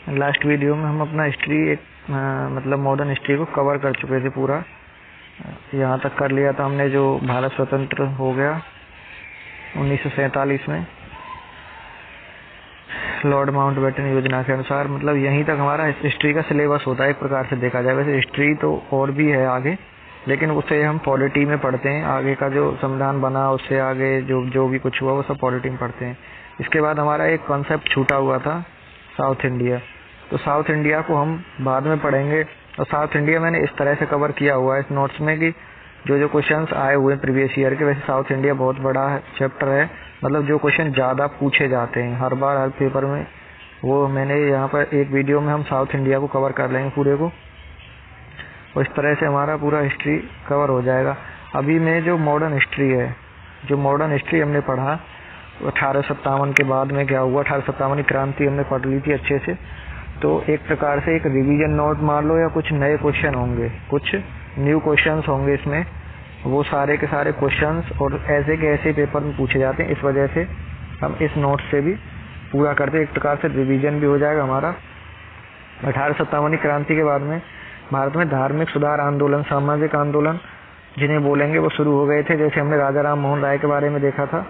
Last video में हम अपना हिस्ट्री मतलब मॉडर्न हिस्ट्री को कवर कर चुके थे पूरा। यहाँ तक कर लिया था हमने जो भारत स्वतंत्र हो गया 1947 में लॉर्ड माउंटबेटन योजना के अनुसार। मतलब यहीं तक हमारा हिस्ट्री का सिलेबस होता है एक प्रकार से देखा जाए। वैसे हिस्ट्री तो और भी है आगे, लेकिन उसे हम पॉलिटी में पढ़ते हैं। आगे का जो संविधान बना उससे आगे जो भी कुछ हुआ वो सब पॉलिटी में पढ़ते हैं। इसके बाद हमारा एक कॉन्सेप्ट छूटा हुआ था साउथ इंडिया, तो साउथ इंडिया को हम बाद में पढ़ेंगे। और साउथ इंडिया मैंने इस तरह से कवर किया हुआ है इस नोट्स में कि जो क्वेश्चंस आए हुए प्रीवियस ईयर के, वैसे साउथ इंडिया बहुत बड़ा चैप्टर है। मतलब जो क्वेश्चन ज़्यादा पूछे जाते हैं हर बार हर पेपर में, वो मैंने यहाँ पर एक वीडियो में हम साउथ इंडिया को कवर कर लेंगे पूरे को। और इस तरह से हमारा पूरा हिस्ट्री कवर हो जाएगा। अभी में जो मॉडर्न हिस्ट्री है, जो मॉडर्न हिस्ट्री हमने पढ़ा 1857 के बाद में क्या हुआ, 1857 की क्रांति हमने पढ़ ली थी अच्छे से। तो एक प्रकार से एक रिवीजन नोट मान लो, या कुछ नए क्वेश्चन होंगे, कुछ न्यू क्वेश्चंस होंगे इसमें। वो सारे के सारे क्वेश्चंस और ऐसे के ऐसे पेपर में पूछे जाते हैं। इस वजह से हम इस नोट से भी पूरा करते हैं, एक प्रकार से रिवीजन भी हो जाएगा हमारा। 1857 की क्रांति के बाद में भारत में धार्मिक सुधार आंदोलन, सामाजिक आंदोलन जिन्हें बोलेंगे, वो शुरू हो गए थे। जैसे हमने राजा राम मोहन राय के बारे में देखा था,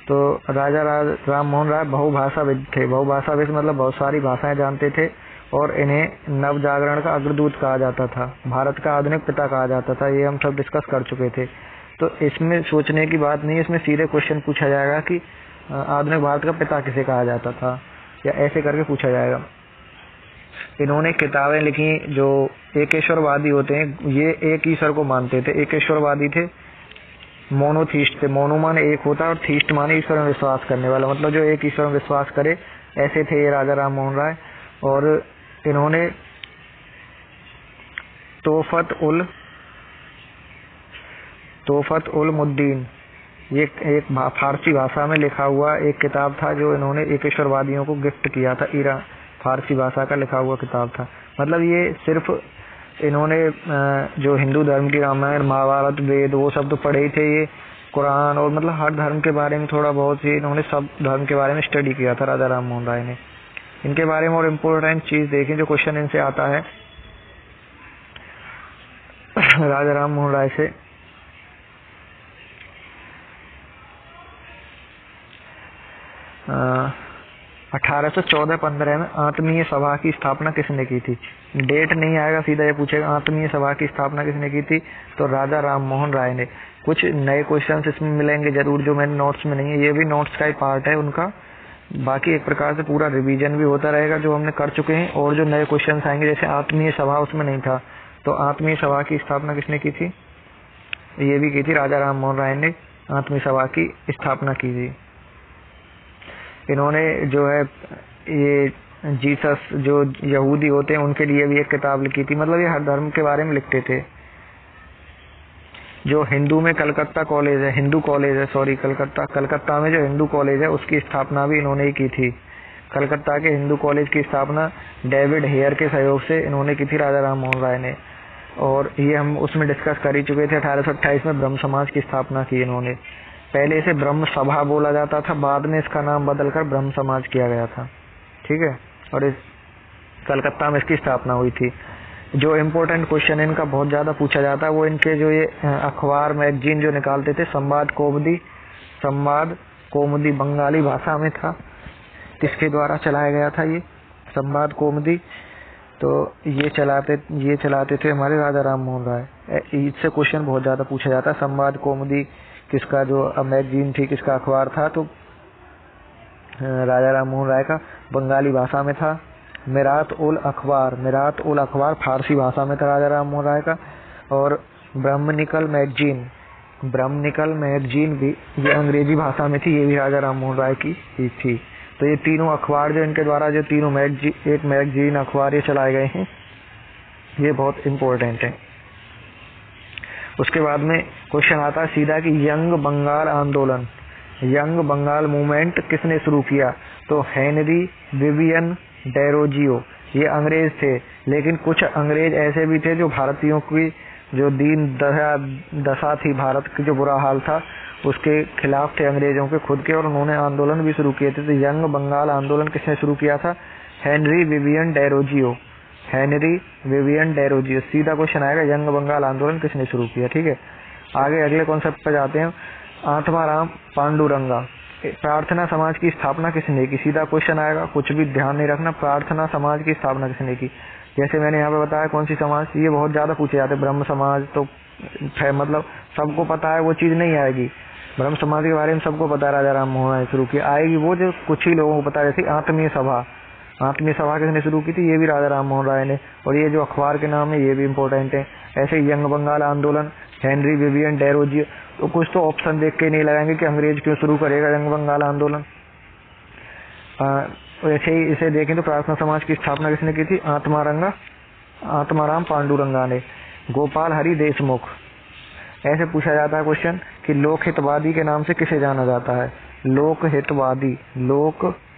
तो राजा राम मोहन राय बहुभाषाविद थे। बहुभाषाविद मतलब बहुत सारी भाषाएं जानते थे, और इन्हें नव जागरण का अग्रदूत कहा जाता था, भारत का आधुनिक पिता कहा जाता था। ये हम सब डिस्कस कर चुके थे। तो इसमें सोचने की बात नहीं है, इसमें सीधे क्वेश्चन पूछा जाएगा कि आधुनिक भारत का पिता किसे कहा जाता था, या ऐसे करके पूछा जाएगा। इन्होंने किताबें लिखी। जो एकेश्वरवादी होते हैं, ये एक ईश्वर को मानते थे। एकेश्वरवादी थे, मोनोथीस्ट थे। मोनो माने एक होता है और थीस्ट माने ईश्वर में विश्वास करने वाला, मतलब जो एक ईश्वर में विश्वास करे, ऐसे थे ये राजा राम मोहन राय। और इन्होंने तोहफत उल मुद्दीन, ये एक फारसी भाषा में लिखा हुआ एक किताब था जो इन्होंने एकेश्वरवादियों को गिफ्ट किया था। ईरान फारसी भाषा का लिखा हुआ किताब था। मतलब ये सिर्फ इन्होंने जो हिंदू धर्म की रामायण महाभारत वेद वो सब तो पढ़े ही थे, ये कुरान और मतलब हर धर्म के बारे में थोड़ा बहुत ही इन्होंने सब धर्म के बारे में स्टडी किया था राजा राम मोहन राय ने। इनके बारे में और इम्पोर्टेंट चीज देखें जो क्वेश्चन इनसे आता है राजा राम मोहन राय से। 1814-15 में आत्मीय सभा की स्थापना किसने की थी? डेट नहीं आएगा, सीधा ये पूछेगा आत्मीय सभा की स्थापना किसने की थी, तो राजा राम मोहन राय ने। कुछ नए क्वेश्चंस इसमें मिलेंगे जरूर जो मैंने नोट्स में नहीं है, ये भी नोट्स का ही पार्ट है उनका। बाकी एक प्रकार से पूरा रिवीजन भी होता रहेगा जो हमने कर चुके हैं, और जो नए क्वेश्चंस आएंगे। जैसे आत्मीय सभा उसमें नहीं था, तो आत्मीय सभा की स्थापना किसने की थी? ये भी की थी राजा राम मोहन राय ने, आत्मीय सभा की स्थापना की थी। इन्होंने जो है ये जीसस जो यहूदी होते हैं उनके लिए भी एक किताब लिखी थी। मतलब ये हर धर्म के बारे में लिखते थे। जो हिंदू में कलकत्ता कॉलेज है, हिंदू कॉलेज है, सॉरी कलकत्ता में जो हिंदू कॉलेज है उसकी स्थापना भी इन्होंने ही की थी। कलकत्ता के हिंदू कॉलेज की स्थापना डेविड हेयर के सहयोग से इन्होंने की थी राजा राम मोहन राय ने। और ये हम उसमें डिस्कस कर ही चुके थे। 1828 में ब्रह्म समाज की स्थापना की इन्होंने। पहले इसे ब्रह्म सभा बोला जाता था, बाद में इसका नाम बदलकर ब्रह्म समाज किया गया था। ठीक है, और इस कलकत्ता में इसकी स्थापना हुई थी। जो इम्पोर्टेंट क्वेश्चन इनका बहुत ज़्यादा पूछा जाता है वो इनके जो ये अखबार मैगजीन जो निकालते थे, संवाद कौमुदी बंगाली भाषा में था। किसके द्वारा चलाया गया था ये संवाद कौमुदी? तो ये चलाते थे हमारे राजा राम मोहन राय। इससे क्वेश्चन बहुत ज़्यादा पूछा जाता है। संवाद कौमुदी किसका जो मैगजीन थी, किसका अखबार था? तो राजा राम मोहन राय का, बंगाली भाषा में था। मिरात उल अखबार फारसी भाषा में था राजा राम मोहन राय का। और ब्रह्मनिकल मैगजीन भी ये अंग्रेजी भाषा में थी, ये भी राजा राम मोहन राय की ही थी। तो ये तीनों अखबार जो इनके द्वारा जो तीनों एक मैगजीन अखबार ये चलाए गए हैं, ये बहुत इम्पोर्टेंट है। उसके बाद में क्वेश्चन आता है सीधा कि यंग बंगाल मूवमेंट किसने शुरू किया? तो हेनरी विवियन डेरोजियो, ये अंग्रेज थे। लेकिन कुछ अंग्रेज ऐसे भी थे जो भारतीयों की जो दीन दशा थी, भारत की जो बुरा हाल था उसके खिलाफ थे अंग्रेजों के खुद के, और उन्होंने आंदोलन भी शुरू किए थे। तो यंग बंगाल आंदोलन किसने शुरू किया था? Henry Vivian Derozio, Henry Vivian Derozio. सीधा क्वेश्चन आएगा, यंग बंगाल आंदोलन किसने शुरू किया। ठीक है, आगे अगले कॉन्सेप्ट पे जाते हैं। आत्माराम पांडुरंगा, प्रार्थना समाज की स्थापना किसने की। सीधा क्वेश्चन आएगा, कुछ भी ध्यान नहीं रखना, प्रार्थना समाज की स्थापना किसने की। जैसे मैंने यहाँ पे बताया कौन सी समाज, ये बहुत ज्यादा पूछे जाते हैं। ब्रह्म समाज तो है, मतलब सबको पता है, वो चीज नहीं आएगी। ब्रह्म समाज के बारे में सबको पता है, राजा राम मोहन राय शुरू किया। आएगी वो जो कुछ ही लोगों को पता है, जैसे आत्मीय सभा, आत्मीय सभा किसने शुरू की थी, ये भी राजा राम मोहन राय ने। और ये जो अखबार के नाम है ये भी इम्पोर्टेंट है। ऐसे यंग बंगाल आंदोलन, हेनरी विवियन डेरोजियो। तो कुछ तो ऑप्शन देख के नहीं लगाएंगे कि अंग्रेज क्यों शुरू करेगा यंग बंगाल आंदोलन। वैसे ही इसे देखें तो प्रार्थना समाज की स्थापना किसने की थी, आत्माराम पांडुरंगा ने। गोपाल हरि देशमुख, ऐसे पूछा जाता है क्वेश्चन कि लोक हितवादी के नाम से किसे जाना जाता है। लोक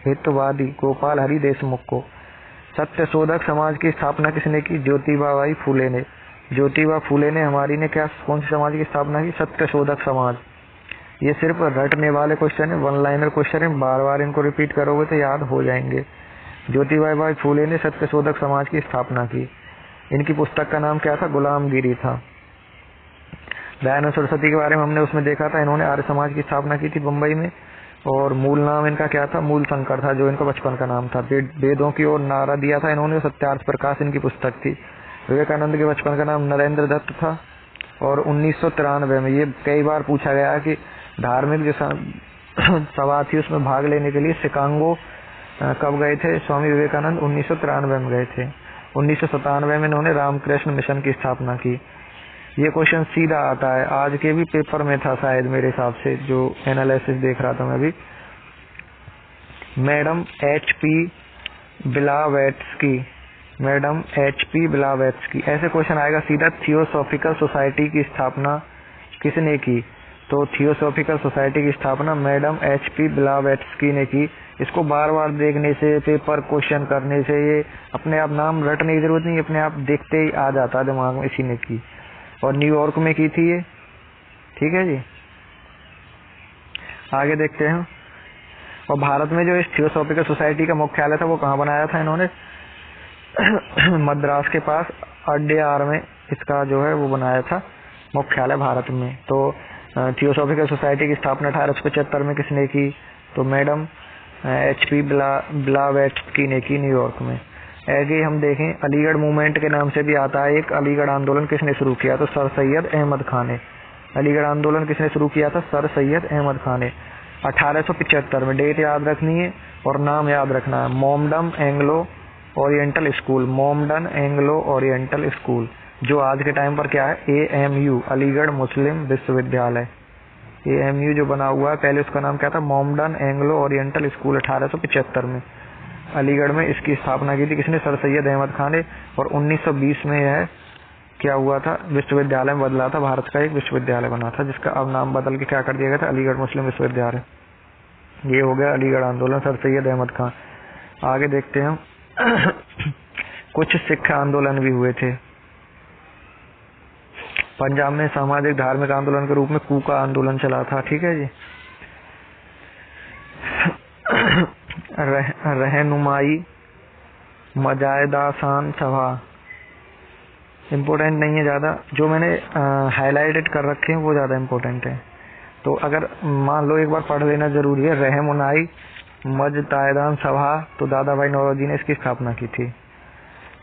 हितवादी गोपाल हरि देशमुख को। सत्यशोधक समाज की स्थापना किसने की, ज्योतिबा फूले ने। ज्योतिबा फूले ने हमारी ने क्या, कौन सी समाज की स्थापना की, सत्यशोधक समाज। ये सिर्फ रटने वाले क्वेश्चन है, वन लाइनर क्वेश्चन है, बार बार इनको रिपीट करोगे तो याद हो जाएंगे। ज्योतिबा फूले ने सत्यशोधक समाज की स्थापना की। इनकी पुस्तक का नाम क्या था, गुलामगिरी था। दयानंद सरस्वती के बारे में हमने उसमें देखा था, इन्होंने आर्य समाज की स्थापना की थी बम्बई में। और मूल नाम इनका क्या था, मूल शंकर था, जो इनका बचपन का नाम था। वेदों की ओर नारा दिया था इन्होंने, सत्यार्थ प्रकाश इनकी पुस्तक थी। विवेकानंद के बचपन का नाम नरेंद्र दत्त था। और 1993 में, ये कई बार पूछा गया कि धार्मिक जो सभा थी उसमें भाग लेने के लिए शिकागो कब गए थे स्वामी विवेकानंद, 1993 में गए थे। 1997 में इन्होंने रामकृष्ण मिशन की स्थापना की। ये क्वेश्चन सीधा आता है, आज के भी पेपर में था शायद मेरे हिसाब से, जो एनालिसिस देख रहा था मैं भी। Madam HP. ब्लावेट्स्की, ऐसे क्वेश्चन आएगा सीधा। थियोसॉफिकल सोसाइटी की स्थापना किसने की, तो थियोसॉफिकल सोसाइटी की स्थापना मैडम एच.पी. ब्लावेट्स्की ने की। इसको बार बार देखने से, पेपर क्वेश्चन करने से, ये अपने आप नाम रटने की जरूरत नहीं, अपने आप देखते ही आ जाता दिमाग में, इसी ने की। और न्यूयॉर्क में की थी ये। ठीक है जी, आगे देखते हैं। और भारत में जो इस थियोसॉफिकल सोसाइटी का मुख्यालय था वो कहाँ बनाया था इन्होंने, मद्रास के पास अड्यार में इसका जो है वो बनाया था मुख्यालय भारत में। तो थियोसॉफिकल सोसाइटी की स्थापना 1875 में किसने की, तो मैडम एच.पी. ब्लावेट्स्की ने की, न्यूयॉर्क में। आगे हम देखें, अलीगढ़ मूवमेंट के नाम से भी आता है एक। अलीगढ़ आंदोलन किसने शुरू किया, तो सर सैयद अहमद खान ने। अलीगढ़ आंदोलन किसने शुरू किया था, सर सैयद अहमद खान ने। 1875 में, डेट याद रखनी है और नाम याद रखना है। मोमडन एंग्लो ओरिएंटल स्कूल, जो आज के टाइम पर क्या है, AMU, अलीगढ़ मुस्लिम विश्वविद्यालय। AMU जो बना हुआ है, पहले उसका नाम क्या था, मोमडन एंग्लो ओरिएंटल स्कूल। 1875 में अलीगढ़ में इसकी स्थापना की थी किसने, सर सैयद अहमद खान ने। और 1920 में यह क्या हुआ था, विश्वविद्यालय में बदला था, भारत का एक विश्वविद्यालय बना था, जिसका अब नाम बदल के क्या कर दिया गया था, अलीगढ़ मुस्लिम विश्वविद्यालय। ये हो गया अलीगढ़ आंदोलन, सर सैयद अहमद खान। आगे देखते हैं हम। कुछ सिख आंदोलन भी हुए थे पंजाब में। सामाजिक धार्मिक आंदोलन के रूप में कूका आंदोलन चला था। ठीक है जी। रहनुमाई मजायदासान सभा, इम्पोर्टेंट नहीं है ज़्यादा, जो मैंने हाईलाइटेड कर रखे हैं वो ज़्यादा इम्पोर्टेंट है। तो अगर मान लो एक बार पढ़ लेना जरूरी है। रहनुमाई मजदायदान सभा, तो दादा भाई नौरोजी ने इसकी स्थापना की थी।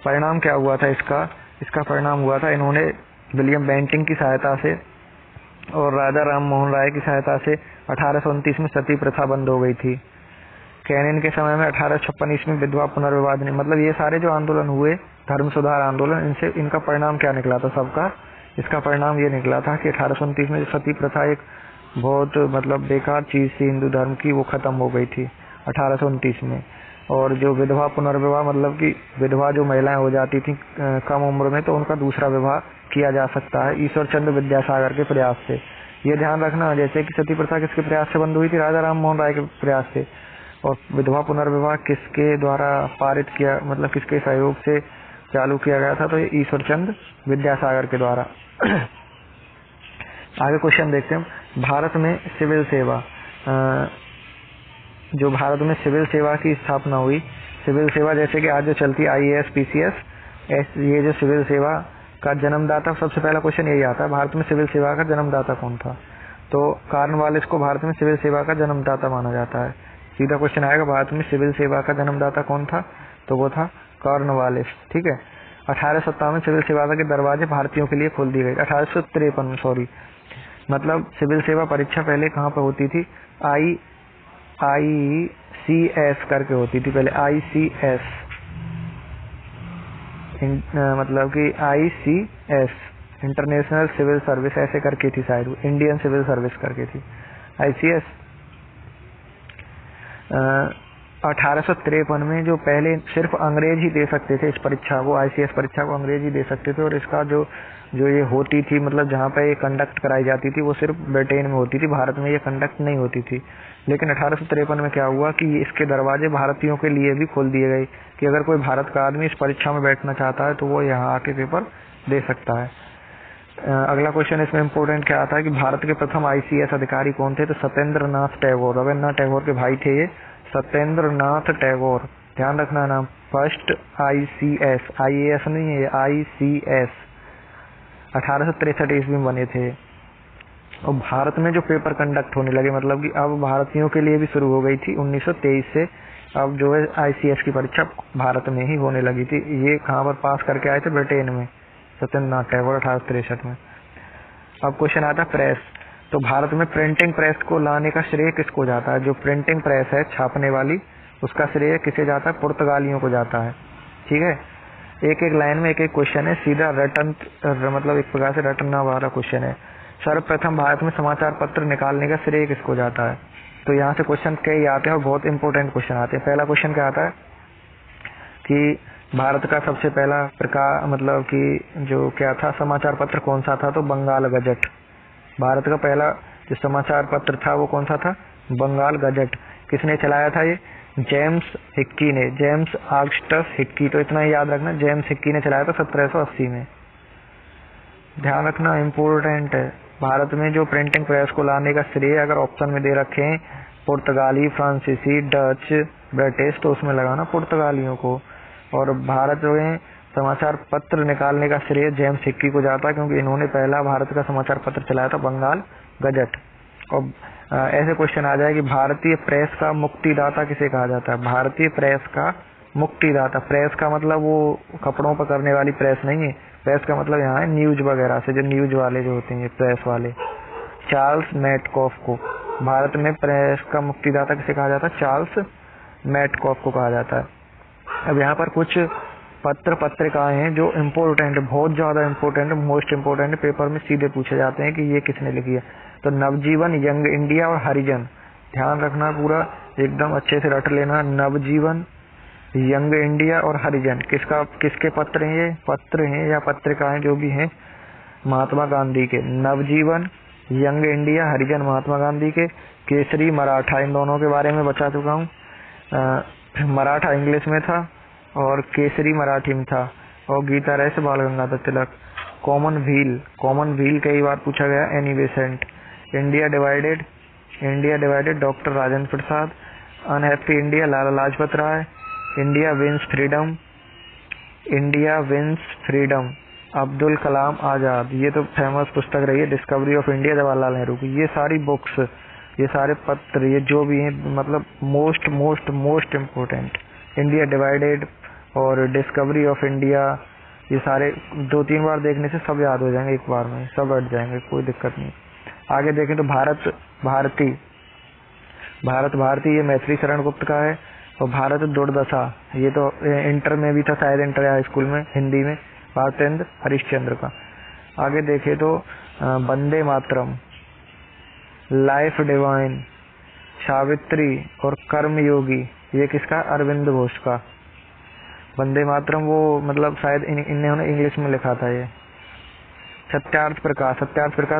परिणाम क्या हुआ था इसका परिणाम हुआ था, इन्होंने विलियम बेंटिंग की सहायता से और राजा राम मोहन राय की सहायता से 1829 में सती प्रथा बंद हो गई थी। कैनिन के समय में 1856 ईस्वी में विधवा पुनर्विवाह ने, मतलब ये सारे जो आंदोलन हुए, धर्म सुधार आंदोलन, इनका परिणाम क्या निकला था सबका, इसका परिणाम ये निकला था कि 1829 में सती प्रथा एक बहुत मतलब बेकार चीज थी हिंदू धर्म की, वो खत्म हो गई थी 1829 में। और जो विधवा पुनर्विवाह, मतलब कि विधवा जो महिलाएं हो जाती थी कम उम्र में, तो उनका दूसरा विवाह किया जा सकता है ईश्वर चंद्र विद्यासागर के प्रयास से। ये ध्यान रखना, जैसे कि सती प्रथा किसके प्रयास से बंद हुई थी, राजा राम मोहन राय के प्रयास से। और विधवा पुनर्विवाह किसके द्वारा पारित किया, मतलब किसके सहयोग से चालू किया गया था, तो ये ईश्वर चंद्र विद्यासागर के द्वारा। आगे क्वेश्चन देखते हैं। भारत में सिविल सेवा, जो भारत में सिविल सेवा की स्थापना हुई, सिविल सेवा जैसे कि आज जो चलती है IAS PCS, ये जो सिविल सेवा का जन्मदाता, सबसे पहला क्वेश्चन यही आता है भारत में सिविल सेवा का जन्मदाता कौन था। तो कॉर्नवालिस को भारत में सिविल सेवा का जन्मदाता माना जाता है। सीधा क्वेश्चन आएगा भारत में सिविल सेवा का जन्मदाता कौन था, तो वो था कॉर्नवालिस। ठीक है। 1857 में सिविल सेवा के दरवाजे भारतीयों के लिए खोल दिए गए। 1853 में, सॉरी, मतलब सिविल सेवा परीक्षा पहले कहाँ पर होती थी, ICS करके होती थी पहले, ICS, मतलब कि ICS इंटरनेशनल सिविल सर्विस ऐसे करके थी शायद, इंडियन सिविल सर्विस करके थी ICS। 1853 में जो पहले सिर्फ अंग्रेज ही दे सकते थे इस परीक्षा को, ICS परीक्षा को अंग्रेज ही दे सकते थे, और इसका जो ये होती थी, मतलब जहाँ पे ये कंडक्ट कराई जाती थी वो सिर्फ ब्रिटेन में होती थी, भारत में ये कंडक्ट नहीं होती थी। लेकिन 1853 में क्या हुआ कि इसके दरवाजे भारतीयों के लिए भी खोल दिए गए कि अगर कोई भारत का आदमी इस परीक्षा में बैठना चाहता है तो वो यहाँ आके पेपर दे सकता है। अगला क्वेश्चन इसमें इम्पोर्टेंट क्या आता है कि भारत के प्रथम ICS अधिकारी कौन थे, तो सत्येंद्र नाथ टैगोर, रविन्द्रनाथ टैगोर के भाई थे ये, सत्येंद्र नाथ टैगोर, ध्यान रखना नाम। फर्स्ट ICS, IAS नहीं है, ICS 1863 ईस्वी में बने थे। और भारत में जो पेपर कंडक्ट होने लगे, मतलब कि अब भारतीयों के लिए भी शुरू हो गई थी 1923 से, अब जो है ICS की परीक्षा भारत में ही होने लगी थी। ये कहाँ पर पास करके आए थे, ब्रिटेन में, सत्येंद्र नाथ टैगोर 1863 में। अब क्वेश्चन आता है प्रेस, तो भारत में प्रिंटिंग प्रेस को लाने का श्रेय किसको जाता है। जो प्रिंटिंग प्रेस है छापने वाली, उसका श्रेय किसे जाता है, पुर्तगालियों को जाता है। ठीक है। एक एक लाइन में एक एक क्वेश्चन है, सीधा रटन, मतलब एक प्रकार से रटना वाला क्वेश्चन है। सर्वप्रथम भारत में समाचार पत्र निकालने का श्रेय किसको जाता है। तो यहाँ से क्वेश्चन कई आते हैं और बहुत इंपॉर्टेंट क्वेश्चन आते हैं। पहला क्वेश्चन क्या आता है कि भारत का सबसे पहला प्रकार, मतलब कि जो क्या था समाचार पत्र कौन सा था, तो बंगाल गजट। भारत का पहला जो समाचार पत्र था वो कौन सा था, बंगाल गजट। किसने चलाया था ये, जेम्स हिक्की ने, जेम्स ऑगस्टस हिक्की। तो इतना ही याद रखना, जेम्स हिक्की ने चलाया था 1780 में। ध्यान रखना, इम्पोर्टेंट है। भारत में जो प्रिंटिंग प्रेस को लाने का श्रेय अगर ऑप्शन में दे रखे हैं पुर्तगाली, फ्रांसीसी, डच, ब्रिटिश, तो उसमें लगाना पुर्तगालियों को। और भारत में समाचार पत्र निकालने का श्रेय जेम्स हिक्की को जाता है, क्योंकि इन्होंने पहला भारत का समाचार पत्र चलाया था, बंगाल गजट। और ऐसे क्वेश्चन आ जाए कि भारतीय प्रेस का मुक्तिदाता किसे कहा जाता है। भारतीय प्रेस का मुक्तिदाता, प्रेस का मतलब वो कपड़ों पर करने वाली प्रेस नहीं है, प्रेस का मतलब यहाँ है न्यूज वगैरह से, जो न्यूज वाले जो होते हैं प्रेस वाले। चार्ल्स मेटकॉफ को भारत में प्रेस का मुक्तिदाता किसे कहा जाता है, चार्ल्स मेटकॉफ को कहा जाता है। अब यहाँ पर कुछ पत्रिकाएं हैं जो इम्पोर्टेंट, बहुत ज़्यादा इम्पोर्टेंट, मोस्ट इम्पोर्टेंट, पेपर में सीधे पूछे जाते हैं कि ये किसने लिखी है। तो नवजीवन, यंग इंडिया और हरिजन, ध्यान रखना पूरा एकदम अच्छे से रट लेना। नवजीवन, यंग इंडिया और हरिजन किसके पत्र हैं, ये पत्र हैं या पत्रिकाएं जो भी हैं, महात्मा गांधी के। नवजीवन, यंग इंडिया, हरिजन महात्मा गांधी के। केसरी, मराठा, इन दोनों के बारे में बता चुका हूँ। मराठा इंग्लिश में था और केसरी मराठी में था। और गीता रहे से बाल गंगाधर तिलक। कॉमनवेल्थ कई बार पूछा गया, Annie Besant. India divided doctor Rajendra Prasad. Unhappy India, Lala Lajpat Rai. India wins freedom, Abdul Kalam Azad. ये तो फेमस पुस्तक रही है, Discovery of India, Jawaharlal Nehru की। ये सारी बुक्स, ये सारे पत्र, ये जो भी हैं, मतलब मोस्ट इम्पोर्टेंट। इंडिया डिवाइडेड और डिस्कवरी ऑफ इंडिया, ये सारे 2-3 बार देखने से सब याद हो जाएंगे, एक बार में सब हट जाएंगे, कोई दिक्कत नहीं। आगे देखें तो भारत भारती, ये मैथिली शरण गुप्त का है। और भारत दुर्दशा, ये तो इंटर में भी था शायद, इंटर या स्कूल में हिंदी में, भारतेंद्र हरिश्चंद्र का। आगे देखें तो वंदे मातरम, लाइफ डिवाइन, सावित्री और कर्मयोगी, ये किसका, अरविंद घोष का। वंदे मातरम वो मतलब शायद इन्होंने इंग्लिश में लिखा था ये। सत्यार्थ प्रकाश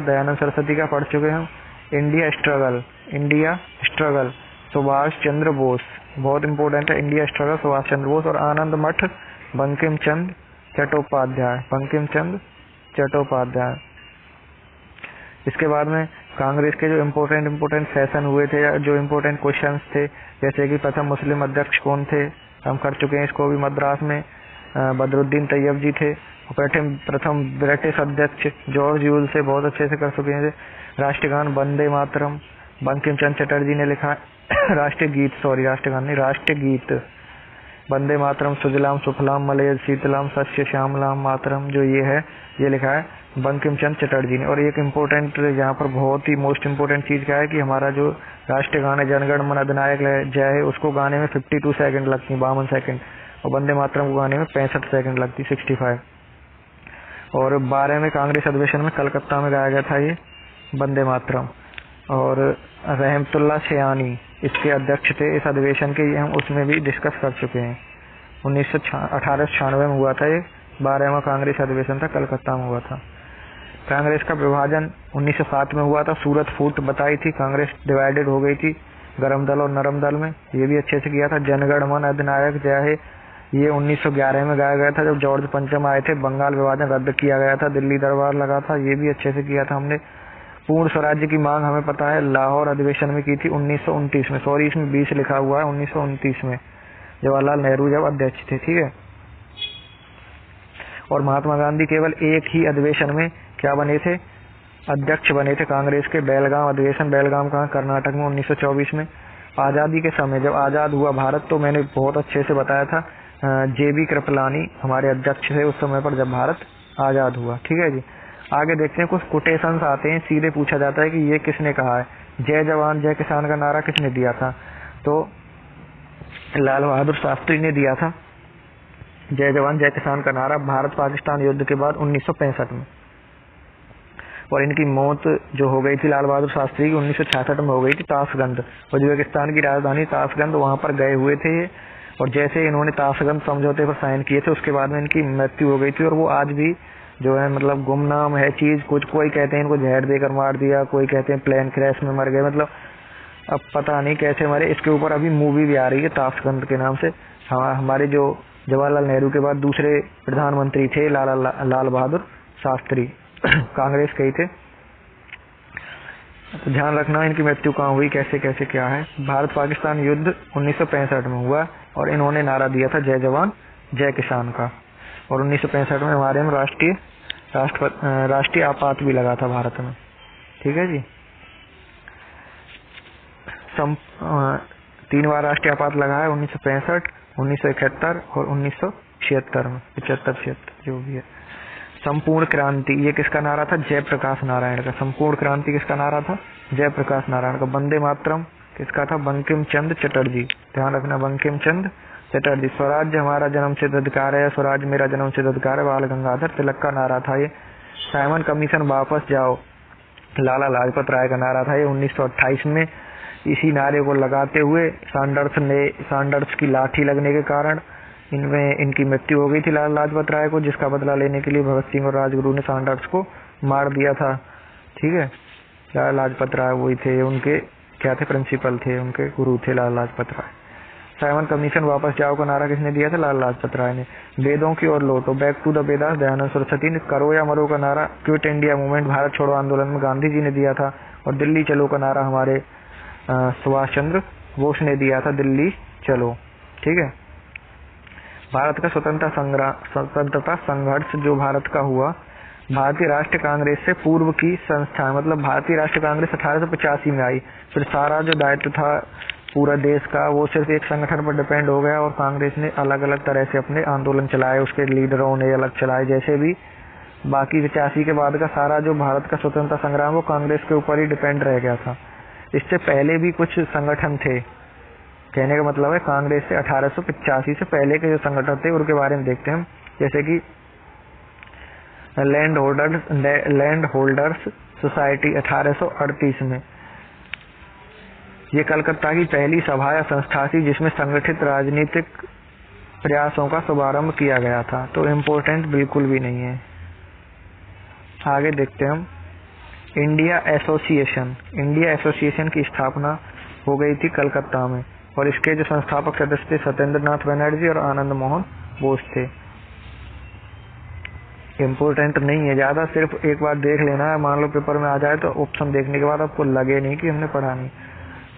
दयानंद सरस्वती का पढ़ चुके हैं। इंडिया स्ट्रगल सुभाष चंद्र बोस, बहुत इंपॉर्टेंट है। India struggle Subhash Chandra Bose. और आनंद मठ बंकिम चंद्र चट्टोपाध्याय। इसके बाद में कांग्रेस के जो इम्पोर्टेंट सेशन हुए थे, जो इम्पोर्टेंट क्वेश्चंस थे, जैसे कि प्रथम मुस्लिम अध्यक्ष कौन थे, हम कर चुके हैं इसको भी। मद्रास में बदरुद्दीन तैयब जी थे। प्रथम ब्रिटिश अध्यक्ष जॉर्ज यूल से बहुत अच्छे से कर चुके हैं। राष्ट्रीय गान वंदे मातरम बंकिम चंद्र चटर्जी ने लिखा है। राष्ट्रीय गीत वंदे मातरम सुजलाम सुफलाम मलयज शीतलाम सस्य श्यामलाम मातरम, जो ये लिखा है बंकिम चंद्र चटर्जी ने। और एक इम्पोर्टेंट यहाँ पर बहुत ही मोस्ट इम्पोर्टेंट चीज़ क्या है कि हमारा जो राष्ट्रीय गान है जनगण मन अधिनायक जय है, उसको गाने में 52 सेकंड लगती है, 52 सेकंड, और वंदे मातरम को गाने में 65 सेकंड लगती, 65। और 12वें कांग्रेस अधिवेशन में कलकत्ता में गाया गया था ये वंदे मातरम। और रहमतुल्लाह सयानी इसके अध्यक्ष थे इस अधिवेशन के, ये हम उसमें भी डिस्कस कर चुके हैं। 1896 में हुआ था ये, 12वां कांग्रेस अधिवेशन था, कलकत्ता में हुआ था। कांग्रेस का विभाजन 1907 में हुआ था। सूरत फूट बताई थी, कांग्रेस डिवाइडेड हो गई थी गरम दल और नरम दल में, ये भी अच्छे से किया था। जनगण मन अधिनायक जय है ये 1911 में गाया गया था जब जॉर्ज पंचम आए थे। बंगाल विभाजन रद्द किया गया था, दिल्ली दरबार लगा था, ये भी अच्छे से किया था हमने। पूर्ण स्वराज्य की मांग हमें पता है लाहौर अधिवेशन में की थी 1929 में, सॉरी इसमें 20 लिखा हुआ है, 1929 में जवाहरलाल नेहरू जब अध्यक्ष थे, ठीक है। और महात्मा गांधी केवल एक ही अधिवेशन में क्या बने थे, अध्यक्ष बने थे कांग्रेस के, बेलगाम अधिवेशन। बेलगाम कहाँ, कर्नाटक में, 1924 में। आज़ादी के समय जब आज़ाद हुआ भारत, तो मैंने बहुत अच्छे से बताया था, JB कृपलानी हमारे अध्यक्ष थे उस समय पर जब भारत आज़ाद हुआ, ठीक है जी। आगे देखते हैं, कुछ कोटेशंस आते हैं, सीधे पूछा जाता है कि ये किसने कहा है। जय जवान जय किसान का नारा किसने दिया था, तो लाल बहादुर शास्त्री ने दिया था जय जवान जय किसान का नारा भारत पाकिस्तान युद्ध के बाद 1965 में। और इनकी मौत जो हो गई थी लाल बहादुर शास्त्री की 1966 में हो गई थी ताशगंद, उज्बेकिस्तान की राजधानी ताशगंद, वहां पर गए हुए थे ये। और जैसे इन्होंने ताशगंद समझौते पर साइन किए थे उसके बाद में इनकी मृत्यु हो गई थी। और वो आज भी जो है मतलब गुमनाम है चीज। कुछ कोई कहते हैं इनको जहर देकर मार दिया, कोई कहते हैं प्लेन क्रैश में मर गए, मतलब अब पता नहीं कैसे मरे। इसके ऊपर अभी मूवी भी आ रही है ताशगंद के नाम से। हमारे जो जवाहरलाल नेहरू के बाद दूसरे प्रधानमंत्री थे लाल बहादुर शास्त्री, कांग्रेस के ही थे। तो ध्यान रखना इनकी मृत्यु कहाँ हुई, कैसे कैसे क्या है। भारत पाकिस्तान युद्ध 1965 में हुआ और इन्होंने नारा दिया था जय जवान जय किसान का। और 1965 में हमारे में राष्ट्रीय आपात भी लगा था भारत में, ठीक है जी। 3 बार राष्ट्रीय आपात लगा है, 1965, 1971 और 1976 में, 75-76 जो भी है। संपूर्ण क्रांति ये किसका नारा था, जयप्रकाश नारायण का। संपूर्ण क्रांति किसका नारा था, जयप्रकाश नारायण का। वंदे मातरम किसका था, बंकिम चंद्र चटर्जी, ध्यान रखना बंकिम चंद्र चटर्जी। स्वराज्य हमारा जन्मसिद्ध अधिकार है, स्वराज मेरा जन्मसिद्ध अधिकार है, बाल गंगाधर तिलक का नारा था ये। साइमन कमीशन वापस जाओ, लाला लाजपत राय का नारा था ये 1928 में। इसी नारे को लगाते हुए सैंडर्स की लाठी लगने के कारण इनकी मृत्यु हो गई थी लाला लाजपत राय को, जिसका बदला लेने के लिए भगत सिंह और राजगुरु ने सैंडर्स को मार दिया था, ठीक है। लाला लाजपत राय वही थे, उनके क्या थे, प्रिंसिपल थे, उनके गुरु थे लाला लाजपत राय। साइमन कमीशन वापस जाओ का नारा किसने दिया था, लाला लाजपत राय ने। वेदों की ओर लौटो, back to the Vedas, Dayanand Saraswati ने। करो या मरो का नारा क्विट इंडिया मूवमेंट, भारत छोड़ो आंदोलन में गांधी जी ने दिया था। और दिल्ली चलो का नारा हमारे सुभाष चंद्र बोस ने दिया था, दिल्ली चलो, ठीक है। भारत का स्वतंत्रता संघर्ष जो भारत का हुआ, भारतीय राष्ट्रीय कांग्रेस से पूर्व की संस्था, मतलब भारतीय राष्ट्रीय कांग्रेस 1885 में आई। फिर सारा जो दायित्व था पूरा देश का वो सिर्फ एक संगठन पर डिपेंड हो गया और कांग्रेस ने अलग अलग तरह से अपने आंदोलन चलाए, उसके लीडरों ने अलग चलाए। जैसे भी बाकी 85 के बाद का सारा जो भारत का स्वतंत्रता संग्राम वो कांग्रेस के ऊपर ही डिपेंड रह गया था। इससे पहले भी कुछ संगठन थे, कहने का मतलब है कांग्रेस से 1885 से पहले के जो संगठन थे उनके बारे में देखते हैं हम। जैसे कि लैंड होल्डर्स सोसाइटी 1838 में, ये कलकत्ता की पहली सभा या संस्था थी जिसमें संगठित राजनीतिक प्रयासों का शुभारंभ किया गया था। तो इम्पोर्टेंट बिल्कुल भी नहीं है। आगे देखते हैं हम। इंडिया एसोसिएशन की स्थापना हो गई थी कलकत्ता में और इसके जो संस्थापक सदस्य थे सत्येंद्र नाथ बनर्जी और आनंद मोहन बोस थे। इम्पोर्टेंट नहीं है ज्यादा, सिर्फ एक बार देख लेना है, मान लो पेपर में आ जाए तो ऑप्शन देखने के बाद आपको लगे नहीं कि हमने पढ़ा नहीं।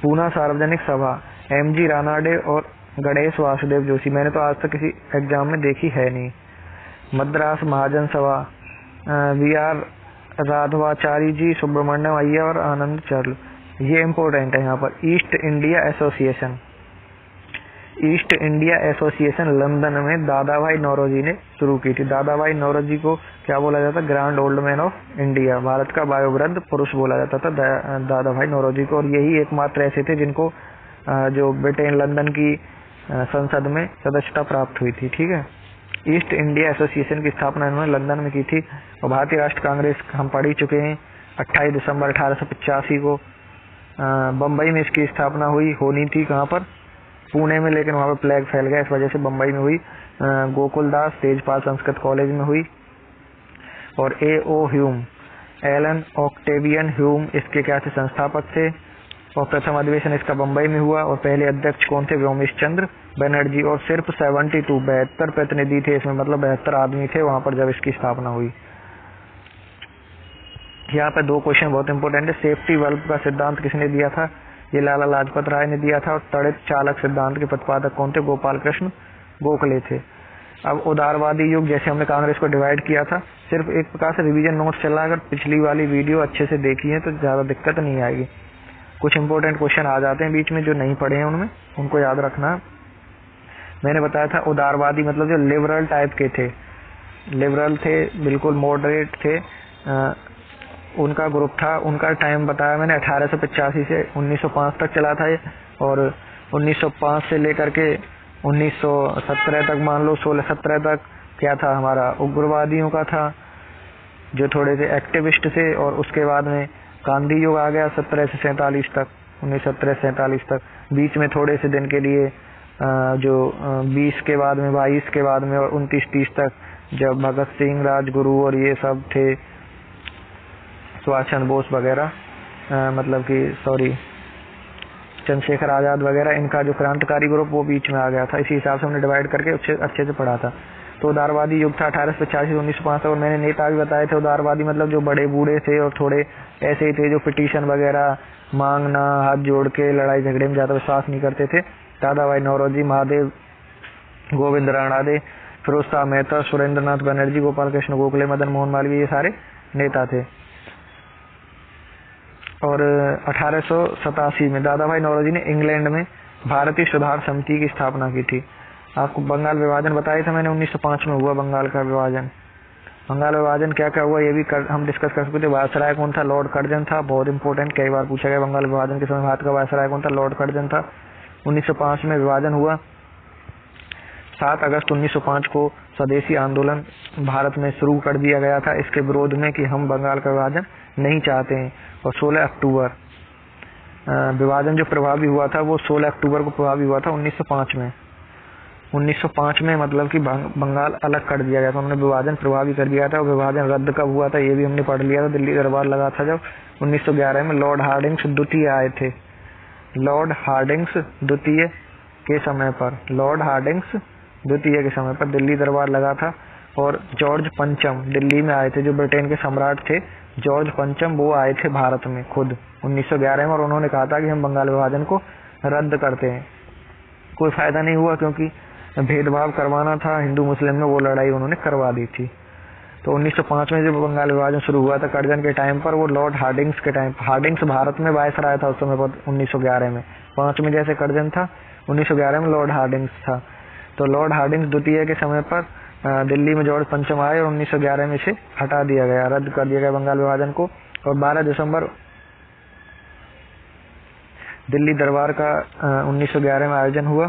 पूना सार्वजनिक सभा, MG रानाडे और गणेश वासुदेव जोशी, मैंने तो आज तक किसी एग्जाम में देखी है नहीं। मद्रास महाजन सभा, वी आर राघवाचारी जी, सुब्रमण्यम अय्यर और आनंद चर्ल, ये इम्पोर्टेंट है यहाँ पर। East India association, east India association London में दादा भाई नौरोजी ने शुरू की थी। दादा भाई नौरोजी को क्या बोला जाता? Grand old man of India, Bharat का वयोवृद्ध पुरुष बोला जाता था दादा भाई नौरोजी को। और यही एकमात्र ऐसे थे जिनको जो ब्रिटेन लंदन की संसद में सदस्यता प्राप्त हुई थी। ठीक है, ईस्ट इंडिया एसोसिएशन की स्थापना इन्होंने लंदन में की थी। और भारतीय राष्ट्र कांग्रेस हम पढ़ ही चुके हैं, 28 दिसंबर 1885 को बम्बई में इसकी स्थापना होनी थी। कहाँ पर? पुणे में, लेकिन वहाँ पर प्लेग फैल गया, इस वजह से बम्बई में हुई। गोकुलदास तेजपाल संस्कृत कॉलेज में हुई। और A.O. Hume, Elon Octavian Hume इसके क्या थे? संस्थापक थे। और प्रथम अधिवेशन इसका बम्बई में हुआ। और पहले अध्यक्ष कौन थे? व्योमेश चंद्र बनर्जी। और सिर्फ 72 प्रतिनिधि थे इसमें, मतलब 72 आदमी थे वहां पर जब इसकी स्थापना हुई। यहाँ पे 2 क्वेश्चन बहुत इंपॉर्टेंट है। सेफ्टी बल्ब का सिद्धांत किसने दिया था? ये लाला लाजपत राय ने दिया था। और तड़ित चालक सिद्धांत के प्रतिपादक कौन थे? गोपाल कृष्ण गोखले थे। अब उदारवादी युग, जैसे हमने कांग्रेस को डिवाइड किया था, सिर्फ एक प्रकार से रिवीजन नोट चल रहा है। अगर पिछली वाली वीडियो अच्छे से देखी है तो ज्यादा दिक्कत नहीं आएगी। कुछ इंपॉर्टेंट क्वेश्चन आ जाते हैं बीच में जो नहीं पढ़े हैं, उनमें उनको याद रखना। मैंने बताया था उदारवादी मतलब जो लिबरल टाइप के थे, लिबरल थे, बिल्कुल मॉडरेट थे, उनका ग्रुप था। उनका टाइम बताया मैंने 1885 से 1905 तक चला था ये। और 1905 से लेकर के 1917 तक, मान लो 16-17 तक क्या था हमारा? उग्रवादियों का था, जो थोड़े से एक्टिविस्ट थे। और उसके बाद में गांधी युग आ गया 17 से 47 तक, 1917 से 47 तक। बीच में थोड़े से दिन के लिए जो 20 के बाद में, 22 के बाद में और 29-30 तक, जब भगत सिंह, राजगुरु और ये सब थे, सुभाष चंद्र बोस वगैरह, मतलब कि सॉरी चंद्रशेखर आजाद वगैरह, इनका जो क्रांतिकारी ग्रुप वो बीच में आ गया था। इसी हिसाब से हमने डिवाइड करके अच्छे से पढ़ा था। तो उदारवादी युग था 1885 से 1905 तक। और मैंने नेता भी बताए थे। उदारवादी मतलब जो बड़े बूढ़े थे और थोड़े ऐसे ही थे जो पिटीशन वगैरह मांगना, हाथ जोड़ के लड़ाई झगड़े में ज्यादा विश्वास नहीं करते थे। दादा भाई नौरोजी, महादेव गोविंद राणादे, फिरोज शाह मेहता, सुरेंद्र नाथ बनर्जी, गोपाल कृष्ण गोखले, मदन मोहन मालवीय, ये सारे नेता थे। और 1887 में दादा भाई नौरोजी ने इंग्लैंड में भारतीय सुधार समिति की स्थापना की थी। आपको बंगाल विभाजन बताया था मैंने, 1905 में हुआ बंगाल का विभाजन। बंगाल विभाजन क्या क्या हुआ ये भी हम डिस्कस कर सकते थे। वायसराय कौन था? लॉर्ड कर्जन था। बहुत इंपॉर्टेंट, कई बार पूछा गया बंगाल विभाजन के समय भारत का वायसराय कौन था? लॉर्ड कर्जन था। 1905 में विभाजन हुआ। 7 अगस्त 1905 को स्वदेशी आंदोलन भारत में शुरू कर दिया गया था इसके विरोध में कि हम बंगाल का विभाजन नहीं चाहते हैं। और 16 अक्टूबर विभाजन जो प्रभावी हुआ था वो 16 अक्टूबर को प्रभावी हुआ था 1905 में। 1905 में मतलब कि बंगाल अलग कर दिया गया था, उन्होंने विभाजन प्रभावी कर दिया था। और विभाजन रद्द कब हुआ था ये भी हमने पढ़ लिया था। दिल्ली दरबार लगा था जब 1911 में लॉर्ड हार्डिंग्स द्वितीय आए थे। लॉर्ड हार्डिंग्स द्वितीय के समय पर, लॉर्ड हार्डिंग्स द्वितीय के समय पर दिल्ली दरबार लगा था। और जॉर्ज पंचम दिल्ली में आए थे, जो ब्रिटेन के सम्राट थे जॉर्ज पंचम, वो आए थे भारत में खुद 1911 में। और उन्होंने कहा था कि हम बंगाल विभाजन को रद्द करते हैं। कोई फायदा नहीं हुआ क्योंकि भेदभाव करवाना था हिंदू मुस्लिम में, वो लड़ाई उन्होंने करवा दी थी। तो 1905 में जब बंगाल विभाजन शुरू हुआ था कर्जन के टाइम पर, वो लॉर्ड हार्डिंग्स के टाइम, हार्डिंग्स भारत में वायसराय था उस समय पर 1911 में। 5 में जैसे कर्जन था, 1911 में लॉर्ड हार्डिंग्स था। तो लॉर्ड हार्डिंग्स द्वितीय के समय पर दिल्ली में जॉर्ज पंचम आए और 1911 में से हटा दिया गया, रद्द कर दिया गया बंगाल विभाजन को। और 12 दिसंबर दिल्ली दरबार का 1911 में आयोजन हुआ,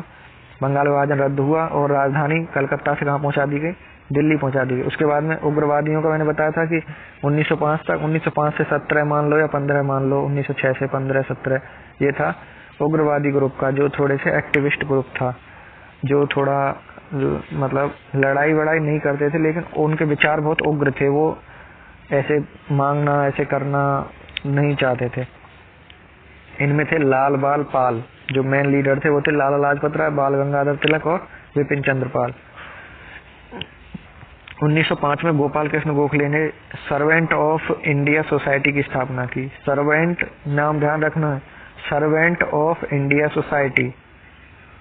बंगाल विभाजन रद्द हुआ और राजधानी कलकत्ता से कहाँ पहुंचा दी गई? दिल्ली पहुंचा दी गई। उसके बाद में उग्रवादियों का मैंने बताया था कि 1905 तक, 1905 से 17 मान लो या 15 मान लो, 1906 से 15-17 ये था उग्रवादी ग्रुप का, जो थोड़े से एक्टिविस्ट ग्रुप था, जो थोड़ा मतलब लड़ाई वड़ाई नहीं करते थे लेकिन उनके विचार बहुत उग्र थे। वो ऐसे मांगना, ऐसे करना नहीं चाहते थे। इनमें थे लाल बाल पाल, जो मेन लीडर थे वो थे लाला लाजपत राय, बाल गंगाधर तिलक और विपिन चंद्र पाल। 1905 में गोपाल कृष्ण गोखले ने सर्वेंट ऑफ इंडिया सोसाइटी की स्थापना की। सर्वेंट नाम ध्यान रखना है, सर्वेंट ऑफ इंडिया सोसाइटी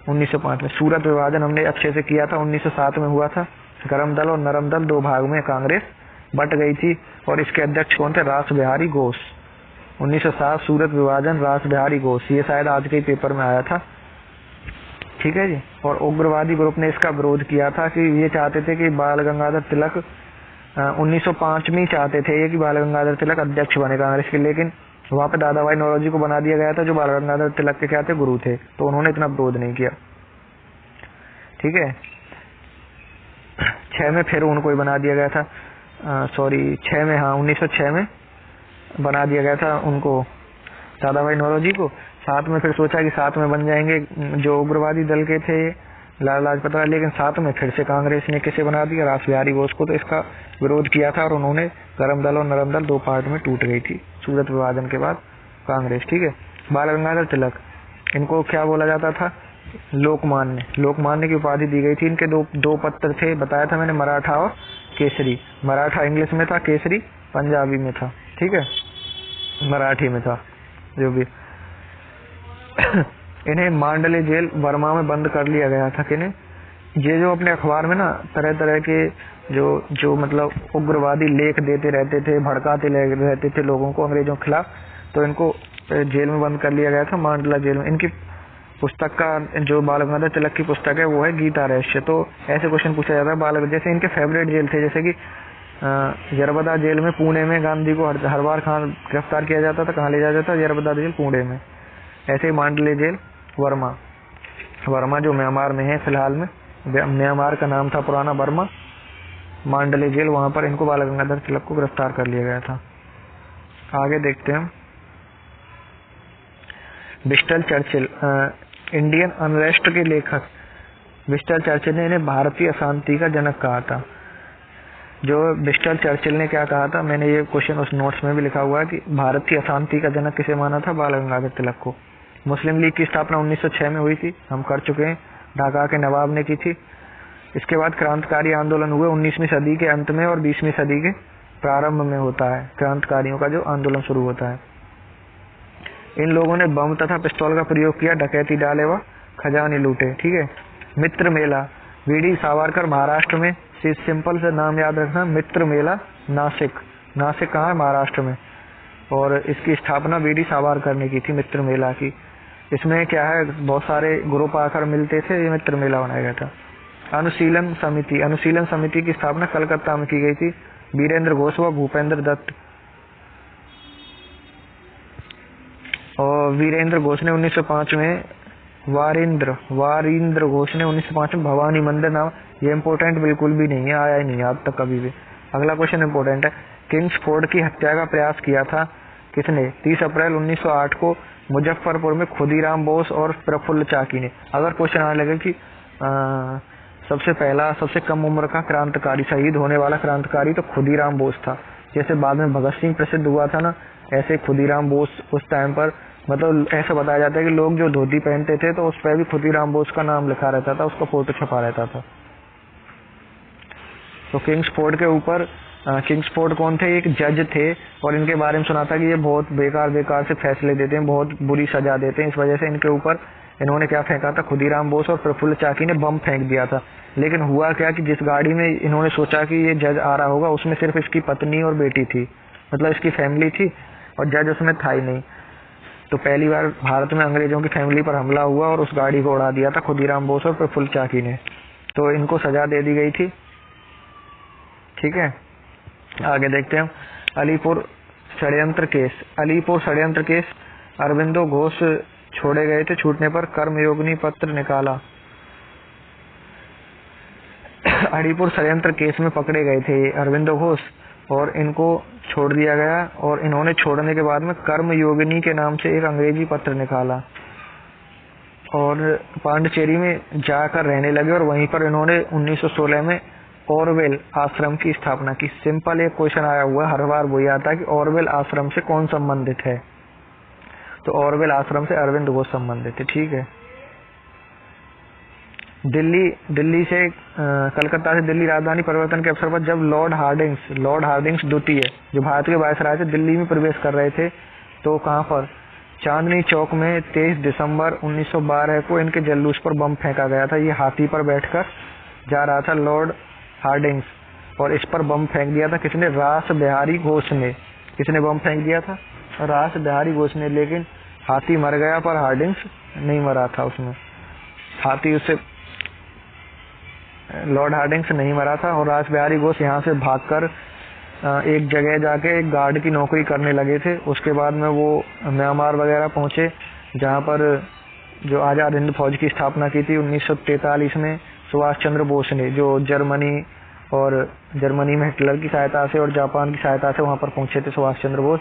1905 में। सूरत विभाजन हमने अच्छे से किया था, 1907 में हुआ था। गरम दल और नरम दल 2 भाग में कांग्रेस बट गई थी और इसके अध्यक्ष कौन थे? रास बिहारी घोष। 1907 सूरत विभाजन, रास बिहारी घोष। ये शायद आज के ही पेपर में आया था, ठीक है जी। और उग्रवादी ग्रुप ने इसका विरोध किया था कि ये चाहते थे कि बाल गंगाधर तिलक 1905 में ही चाहते थे ये कि बाल गंगाधर तिलक अध्यक्ष बने कांग्रेस के, लेकिन वहाँ पे दादा भाई नौरोजी को बना दिया गया था जो बाल गंगाधर तिलक के क्या थे? गुरु थे, तो उन्होंने इतना विरोध नहीं किया, ठीक है। 6 में फिर उनको ही बना दिया गया था, 6 में, हाँ 1906 में बना दिया गया था उनको, दादा भाई नौरोजी को। 7 में फिर सोचा कि 7 में बन जाएंगे जो उग्रवादी दल के थे लाला लाजपत राय, लेकिन 7 में फिर से कांग्रेस ने किसे बना दिया? रास बिहारी घोष को। तो इसका विरोध किया था और उन्होंने गरम दल और नरम दल 2 पार्ट में टूट गई थी सूरत विभाजन के बाद कांग्रेस, ठीक है। बाल गंगाधर तिलक, इनको क्या बोला जाता था? लोकमान्य, लोकमान्य की उपाधि दी गई थी। इनके दो पत्र थे, बताया था मैंने, मराठा और केसरी। मराठा इंग्लिश में था, केसरी पंजाबी में था, ठीक है, मराठी में था जो भी। इन्हें मांडले जेल वर्मा में बंद कर लिया गया था। किन्हें? ये जो अपने अखबार में ना तरह तरह के जो मतलब उग्रवादी लेख देते रहते थे, भड़काते रहते थे लोगों को अंग्रेजों के खिलाफ, तो इनको जेल में बंद कर लिया गया था, मांडला जेल में। इनकी पुस्तक का जो बाल गंगाधर तिलक की पुस्तक है वो है गीता रहस्य। तो ऐसे क्वेश्चन पूछा जाता है बाल, जैसे इनके फेवरेट जेल थे, जैसे कि यरबदा जेल में पुणे में गांधी को हर बार गिरफ्तार किया जाता था। कहाँ ले जाया जाता? यरबदा जेल पुणे में। ऐसे ही मांडले जेल वर्मा जो म्यांमार में है फिलहाल में, म्यांमार का नाम था पुराना बर्मा, मांडले जेल, वहां पर इनको बाल गंगाधर तिलक को गिरफ्तार कर लिया गया था। आगे देखते हैं। विंस्टन चर्चिल, इंडियन अनरेस्ट के लेखक विंस्टन चर्चिल ने इन्हें भारतीय अशांति का जनक कहा था। जो विंस्टन चर्चिल ने क्या कहा था, मैंने ये क्वेश्चन उस नोट्स में भी लिखा हुआ है कि भारतीय अशांति का जनक किसे माना था? बाल गंगाधर तिलक को। मुस्लिम लीग की स्थापना 1906 में हुई थी, हम कर चुके हैं, ढाका के नवाब ने की थी। इसके बाद क्रांतिकारी आंदोलन हुए 19वीं सदी के अंत में और 20वीं सदी के प्रारंभ में होता है क्रांतिकारियों का जो आंदोलन शुरू होता है। इन लोगों ने बम तथा पिस्तौल का प्रयोग किया, डकैती डाले व खजाने लूटे, ठीक है। मित्र मेला, वीडी सावरकर महाराष्ट्र में, सिंपल से नाम याद रखना, मित्र मेला नासिक। नासिक कहाँ है? महाराष्ट्र में। और इसकी स्थापना वीडी सावरकर ने की थी, मित्र मेला की। इसमें क्या है, बहुत सारे ग्रुप आकर मिलते थे, ये मित्र मेला बनाया गया था। अनुशीलन समिति की स्थापना कलकत्ता में की गई थी, वीरेंद्र घोष व भूपेंद्र दत्त। और वीरेंद्र घोष ने 1905 में, वारिंद्र घोष ने 1905 में भवानी मंदिर नाम, ये इम्पोर्टेंट बिल्कुल भी नहीं है, आया ही नहीं आज तक कभी भी। अगला क्वेश्चन इम्पोर्टेंट है। किंग्सफोर्ड की हत्या का प्रयास किया था किसने? 30 अप्रैल 1908 को मुजफ्फरपुर में खुदीराम बोस और प्रफुल्ल चाकी ने। अगर क्वेश्चन आने लगे कि सबसे कम उम्र का क्रांतिकारी, शहीद होने वाला क्रांतिकारी, तो खुदीराम बोस था। जैसे बाद में भगत सिंह प्रसिद्ध हुआ था ना, ऐसे खुदीराम बोस उस टाइम पर, मतलब ऐसा बताया जाता है कि लोग जो धोती पहनते थे तो उस पर भी खुदीराम बोस का नाम लिखा रहता था, उसका फोटो छपा रहता था। तो किंग्सफोर्ड के ऊपर, किंग्सफोर्ड कौन थे? एक जज थे और इनके बारे में सुना था कि ये बहुत बेकार से फैसले देते हैं, बहुत बुरी सजा देते हैं। इस वजह से इनके ऊपर इन्होंने क्या फेंका था? खुदीराम बोस और प्रफुल्ल चाकी ने बम फेंक दिया था। लेकिन हुआ क्या कि जिस गाड़ी में इन्होंने सोचा कि ये जज आ रहा होगा, उसमें सिर्फ इसकी पत्नी और बेटी थी, मतलब इसकी फैमिली थी, और जज उसमें था ही नहीं। तो पहली बार भारत में अंग्रेजों की फैमिली पर हमला हुआ और उस गाड़ी को उड़ा दिया था खुदीराम बोस और प्रफुल्ल चाकी ने। तो इनको सजा दे दी गई थी, ठीक है। आगे देखते हैं। अलीपुर षड्यंत्र केस, अरविंदो घोष छोड़े गए थे, छूटने पर कर्मयोगिनी पत्र निकाला। अलीपुर षड्यंत्र केस में पकड़े गए थे अरविंदो घोष और इनको छोड़ दिया गया, और इन्होंने छोड़ने के बाद में कर्मयोगिनी के नाम से एक अंग्रेजी पत्र निकाला और पांडिचेरी में जाकर रहने लगे, और वहीं पर इन्होंने 1916 में ऑरवेल आश्रम की स्थापना की। सिंपल एक क्वेश्चन आया हुआ है, हर बार वही आता है कि ऑरवेल आश्रम से कौन संबंधित है? तो ऑरवेल आश्रम से अरविंद घोष संबंधित है, ठीक है। दिल्ली से कलकत्ता से दिल्ली राजधानी परिवर्तन के अवसर पर जब लॉर्ड हार्डिंग्स द्वितीय, जो भारत के वायसराय थे, दिल्ली में प्रवेश कर रहे थे, तो कहाँ पर? चांदनी चौक में 23 दिसंबर 1912 को इनके जुलूस पर बम फेंका गया था। ये हाथी पर बैठकर जा रहा था लॉर्ड हार्डिंग्स, और इस पर बम फेंक दिया था किसने? रास बिहारी घोष ने। किसने बम फेंक दिया था? रास बिहारी घोष ने। लेकिन हाथी मर गया पर हार्डिंग्स नहीं मरा था उसमें। हाथी उससे लॉर्ड हार्डिंग्स नहीं मरा था। और रास बिहारी घोष यहाँ से भागकर एक जगह जाके एक गार्ड की नौकरी करने लगे थे। उसके बाद में वो म्यांमार वगैरह पहुंचे, जहाँ पर जो आज़ाद हिंद फौज की स्थापना की थी 1943 में सुभाष चंद्र बोस ने, जो जर्मनी में हिटलर की सहायता से और जापान की सहायता से वहाँ पर पहुंचे थे सुभाष चंद्र बोस।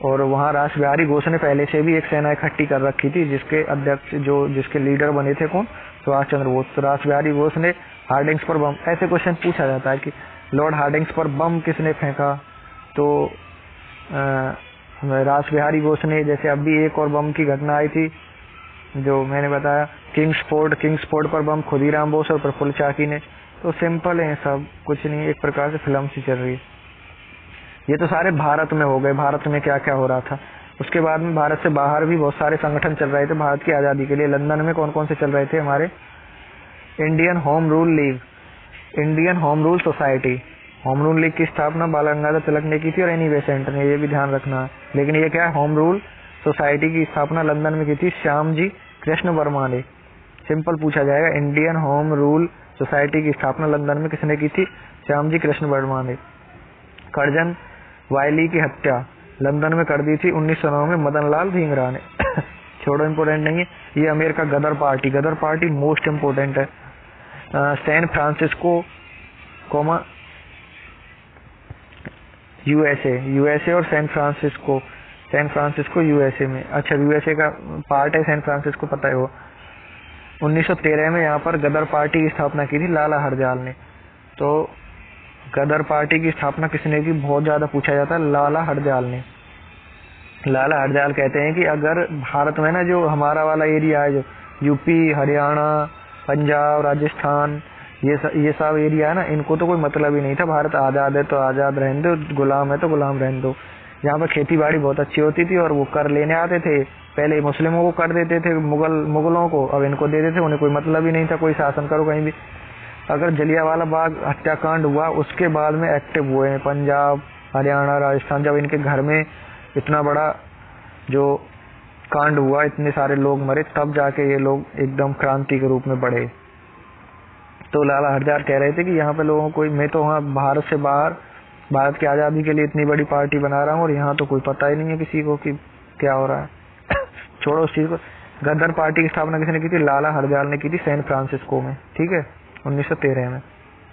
और वहाँ रास बिहारी घोष ने पहले से भी एक सेना इकट्ठी कर रखी थी, जिसके अध्यक्ष जिसके लीडर बने थे कौन? सुभाष चंद्र बोस। तो रास बिहारी घोष ने हार्डिंग्स पर बम, ऐसे क्वेश्चन पूछा जाता है कि लॉर्ड हार्डिंग्स पर बम किसने फेंका? तो रास बिहारी घोष ने। जैसे अभी एक और बम की घटना आई थी जो मैंने बताया, किंग्सफोर्ड पर बम खुदीराम बोस और प्रफुल्ल चाकी ने। तो सिंपल है सब, कुछ नहीं, एक प्रकार से फिल्म सी चल रही है। ये तो सारे भारत में हो गए, भारत में क्या क्या हो रहा था। उसके बाद में भारत से बाहर भी बहुत सारे संगठन चल रहे थे भारत की आज़ादी के लिए। लंदन में कौन कौन से चल रहे थे? हमारे Indian home rule league, Indian home rule society. Home rule league की स्थापना बाल गंगाधर तिलक ने की थी और एनी बेसेंट ने, ये भी ध्यान रखना है। लेकिन ये क्या है? होम रूल सोसाइटी की स्थापना लंदन में की थी श्याम जी कृष्ण वर्मा ने। सिंपल पूछा जाएगा, इंडियन होम रूल सोसाइटी की स्थापना लंदन में किसने की थी? श्याम जी कृष्ण वर्मा ने। कर्जन वायली की हत्या लंदन में कर दी थी 1909 में मदन लाल धिंगरा ने। छोड़ो, इम्पोर्टेंट नहीं है ये। अमेरिका गदर पार्टी मोस्ट इम्पोर्टेंट है। सैन फ्रांसिस्को यूएसए और सैन फ्रांसिस्को यूएसए में। अच्छा, यूएसए का पार्ट है सैन फ्रांसिस्को, पता है वो। 1913 में यहाँ पर गदर पार्टी की स्थापना की थी लाला हरदयाल ने। तो गदर पार्टी की स्थापना किसने की? बहुत ज्यादा पूछा जाता है, लाला हरदयाल ने। लाला हरदयाल कहते हैं कि अगर भारत में ना जो हमारा वाला एरिया है, जो यूपी, हरियाणा, पंजाब, राजस्थान, ये सब एरिया है ना, इनको तो कोई मतलब ही नहीं था। भारत आज़ाद है तो आज़ाद रहने दो, गुलाम है तो गुलाम रहने दो। यहाँ पर खेती बाड़ी बहुत अच्छी होती थी और वो कर लेने आते थे। पहले मुस्लिमों को कर देते थे, मुगलों को, अब इनको दे देते। उन्हें कोई मतलब ही नहीं था कोई शासन करो कहीं भी। अगर जलियांवाला बाग हत्याकांड हुआ उसके बाद में एक्टिव हुए हैं पंजाब, हरियाणा, राजस्थान। जब इनके घर में इतना बड़ा जो कांड हुआ, इतने सारे लोग मरे, तब जाके ये लोग एकदम क्रांति के रूप में बढ़े। तो लाला हरदयाल कह रहे थे कि यहाँ पे लोगों को, मैं तो वहाँ भारत से बाहर भारत की आज़ादी के लिए इतनी बड़ी पार्टी बना रहा हूँ और यहाँ तो कोई पता ही नहीं है किसी को कि क्या हो रहा है। छोड़ो उस चीज़ को। गदर पार्टी की स्थापना किसने की थी? लाला हरदयाल ने की थी सैन फ्रांसिस्को में, ठीक है, 1913 में।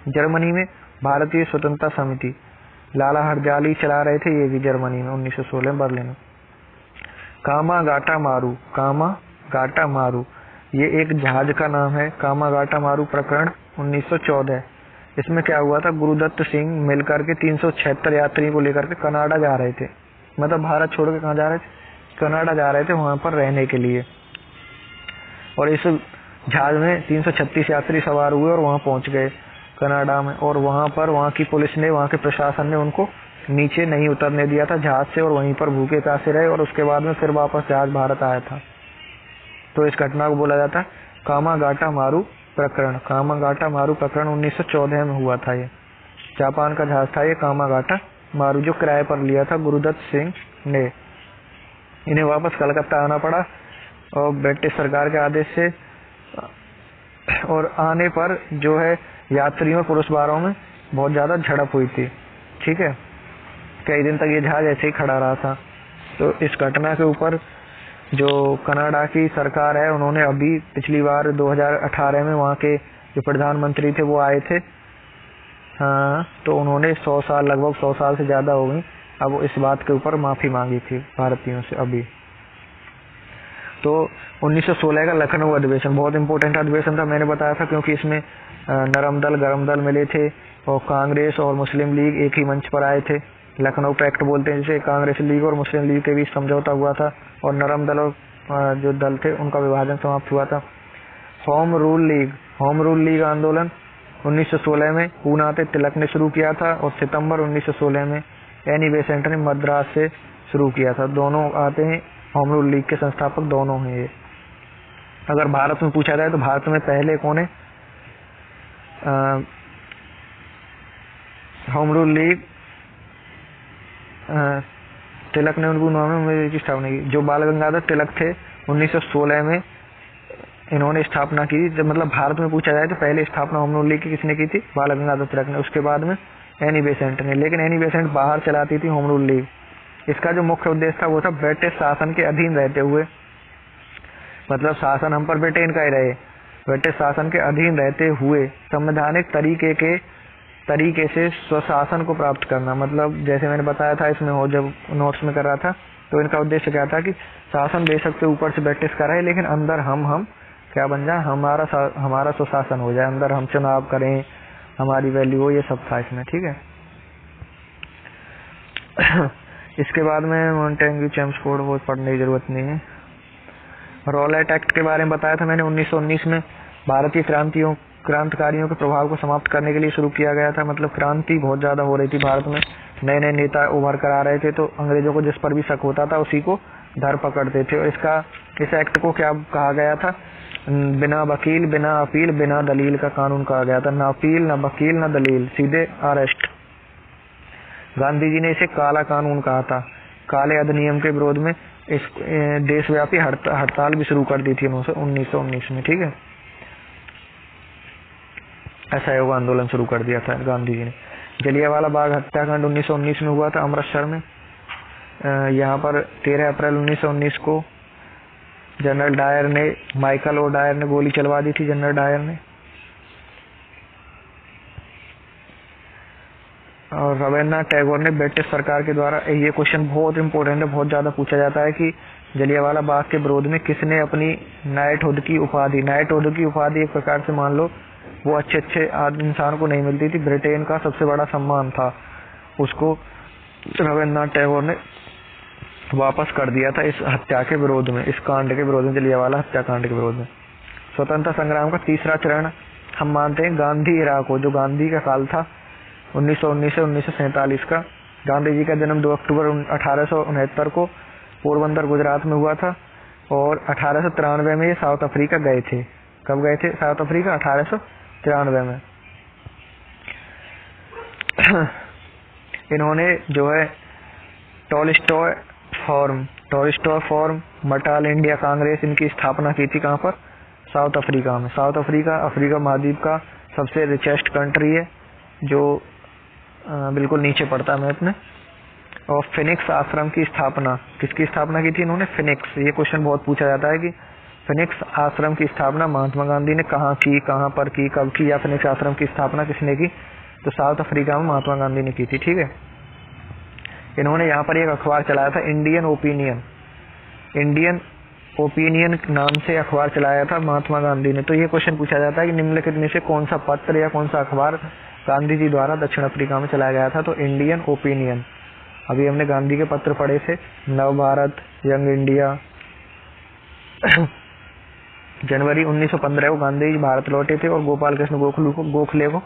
जर्मनी में भारतीय स्वतंत्रता समिति लाला हरदयाल ही चला रहे थे, ये भी जर्मनी में 1916 में बर्लिन में। कामागाटा मारू ये एक जहाज का नाम है। कामागाटा मारू प्रकरण 1914। इसमें क्या हुआ था? गुरुदत्त सिंह मिलकर के 376 यात्रियों को लेकर के कनाडा जा रहे थे। मतलब भारत छोड़ के कहाँ जा रहे थे? कनाडा जा रहे थे, वहां पर रहने के लिए। और इस जहाज में 336 यात्री सवार हुए और वहां पहुंच गए कनाडा में। और वहां की पुलिस ने, वहां के प्रशासन ने उनको नीचे नहीं उतरने दिया था जहाज से, और वहीं पर भूखे प्यासे रहे। और उसके बाद में फिर वापस जहाज भारत आया था। तो इस घटना को बोला जाता है कामागाटा मारू प्रकरण। कामागाटा मारू प्रकरण 1914 में हुआ था। ये जापान का जहाज था ये कामागाटा मारू, जो किराए पर लिया था गुरुदत्त सिंह ने। इन्हें वापस कलकत्ता आना पड़ा और ब्रिटिश सरकार के आदेश से। और आने पर जो है यात्रियों और पुरुषवारों में बहुत ज्यादा झड़प हुई थी, ठीक है। कई दिन तक ये जहाज ऐसे ही खड़ा रहा था। तो इस घटना के ऊपर जो कनाडा की सरकार है, उन्होंने अभी पिछली बार 2018 में वहाँ के जो प्रधानमंत्री थे वो आए थे, हाँ, तो उन्होंने 100 साल, लगभग 100 साल से ज्यादा हो गई, अब इस बात के ऊपर माफी मांगी थी भारतीयों से अभी। तो 1916 का लखनऊ अधिवेशन बहुत इंपॉर्टेंट अधिवेशन था, मैंने बताया था, क्योंकि इसमें नरम दल गरम दल मिले थे और कांग्रेस और मुस्लिम लीग एक ही मंच पर आए थे। लखनऊ पैक्ट बोलते हैं जिसे। कांग्रेस लीग और मुस्लिम लीग के बीच समझौता हुआ था और नरम दल और जो दल थे उनका विभाजन समाप्त हुआ था। होम रूल लीग आंदोलन 1916 में पूना से तिलक ने शुरू किया था और सितंबर 1916 में एनी बेसेंट ने मद्रास से शुरू किया था। दोनों आते हैं होम रूल लीग के संस्थापक दोनों हैं ये। अगर भारत में पूछा जाए तो भारत में पहले कौन है होम रूल लीग तिलक ने उनको की स्थापना की। जो बाल गंगाधर तिलक थे 1916 में इन्होंने स्थापना की। जब मतलब भारत में पूछा जाए तो पहले स्थापना होम रूल लीग की किसने की थी? बाल गंगाधर तिलक ने। उसके बाद में एनी बेसेंट ने। लेकिन एनी बेसेंट बाहर चलाती थी होम रूल लीग। इसका जो मुख्य उद्देश्य था वो था ब्रिटिश शासन के अधीन रहते हुए, मतलब शासन हम पर ब्रिटेन का ही रहे, ब्रिटिश शासन के अधीन रहते हुए संवैधानिक तरीके से स्वशासन को प्राप्त करना। मतलब जैसे मैंने बताया था इसमें हो जब नोट्स में कर रहा था, तो इनका उद्देश्य क्या था कि शासन बेशक से ऊपर से ब्रिटिश का रहे, लेकिन अंदर हम क्या बन जाए, हमारा स्वशासन हो जाए, अंदर हम चुनाव करें, हमारी वैल्यू हो, ये सब था इसमें। ठीक है। इसके बाद में मॉन्टेग्यू चेम्सफोर्ड वो पढ़ने की जरूरत नहीं है। रॉलेट एक्ट के बारे में बताया था मैंने। 1919 में भारतीय क्रांतिकारियों के प्रभाव को समाप्त करने के लिए शुरू किया गया था। मतलब क्रांति बहुत ज्यादा हो रही थी भारत में, नए नए नेता उभर कर आ रहे थे, तो अंग्रेजों को जिस पर भी शक होता था उसी को धर पकड़ते थे। और इस एक्ट को क्या कहा गया था? बिना वकील, बिना अपील, बिना दलील का कानून कहा गया था। ना अपील, ना वकील, ना दलील, सीधे अरेस्ट। गांधी जी ने इसे काला कानून कहा था। काले अधिनियम के विरोध में इस देशव्यापी हड़ताल भी शुरू कर दी थी 1919 में। ठीक है। असहयोग आंदोलन शुरू कर दिया था गांधी जी ने। जलियांवाला बाग हत्याकांड 1919 में हुआ था अमृतसर में। यहाँ पर 13 अप्रैल 1919 को जनरल डायर ने, माइकल ओ डायर ने गोली चलवा दी थी। जनरल डायर ने। और रविन्द्रनाथ टैगोर ने ब्रिटिश सरकार के द्वारा, ये क्वेश्चन बहुत इंपॉर्टेंट है, बहुत ज्यादा पूछा जाता है कि जलियांवाला बाग के विरोध में किसने अपनी नाइटहुड की उपाधि, नाइटहुड की उपाधि एक प्रकार से मान लो वो अच्छे इंसान को नहीं मिलती थी, ब्रिटेन का सबसे बड़ा सम्मान था, उसको रविन्द्रनाथ टैगोर ने वापस कर दिया था इस हत्या के विरोध में, इस कांड के विरोध में, जलियांवाला हत्याकांड के विरोध में। स्वतंत्रता संग्राम का तीसरा चरण हम मानते हैं गांधी इरा को, जो गांधी का काल था 1919 से 1947 का। गांधी जी का जन्म 2 अक्टूबर 1869 को पोरबंदर गुजरात में हुआ था और 1893 में ये साउथ अफ्रीका गए थे। कब गए थे साउथ अफ्रीका? 1893 में। इन्होंने जो है Tolstoy form, Matal India Congress, इनकी स्थापना की थी। कहाँ पर? साउथ अफ्रीका में। साउथ अफ्रीका महाद्वीप का सबसे रिचेस्ट कंट्री है, जो बिल्कुल नीचे पड़ता है मैप में। और फिनिक्स आश्रम की स्थापना, किसकी स्थापना की थी इन्होंने? फिनिक्स। ये क्वेश्चन बहुत पूछा जाता है कि फिनिक्स आश्रम की स्थापना महात्मा गांधी ने कहाँ की, कहाँ पर की, कब की, या फिनिक्स आश्रम की स्थापना किसने की? तो साउथ अफ्रीका में महात्मा गांधी ने की थी। ठीक है। इन्होंने यहाँ पर एक अखबार चलाया था, इंडियन ओपिनियन नाम से अखबार चलाया था महात्मा गांधी ने। तो ये क्वेश्चन पूछा जाता है कि निम्नलिखित में से कौन सा पत्र या कौन सा अखबार गांधी जी द्वारा दक्षिण अफ्रीका में चलाया गया था? तो इंडियन ओपिनियन। अभी हमने गांधी के पत्र पढ़े थे, नव भारत, यंग इंडिया। जनवरी 1915 को गांधी जी भारत लौटे थे और गोपाल कृष्ण गोखले को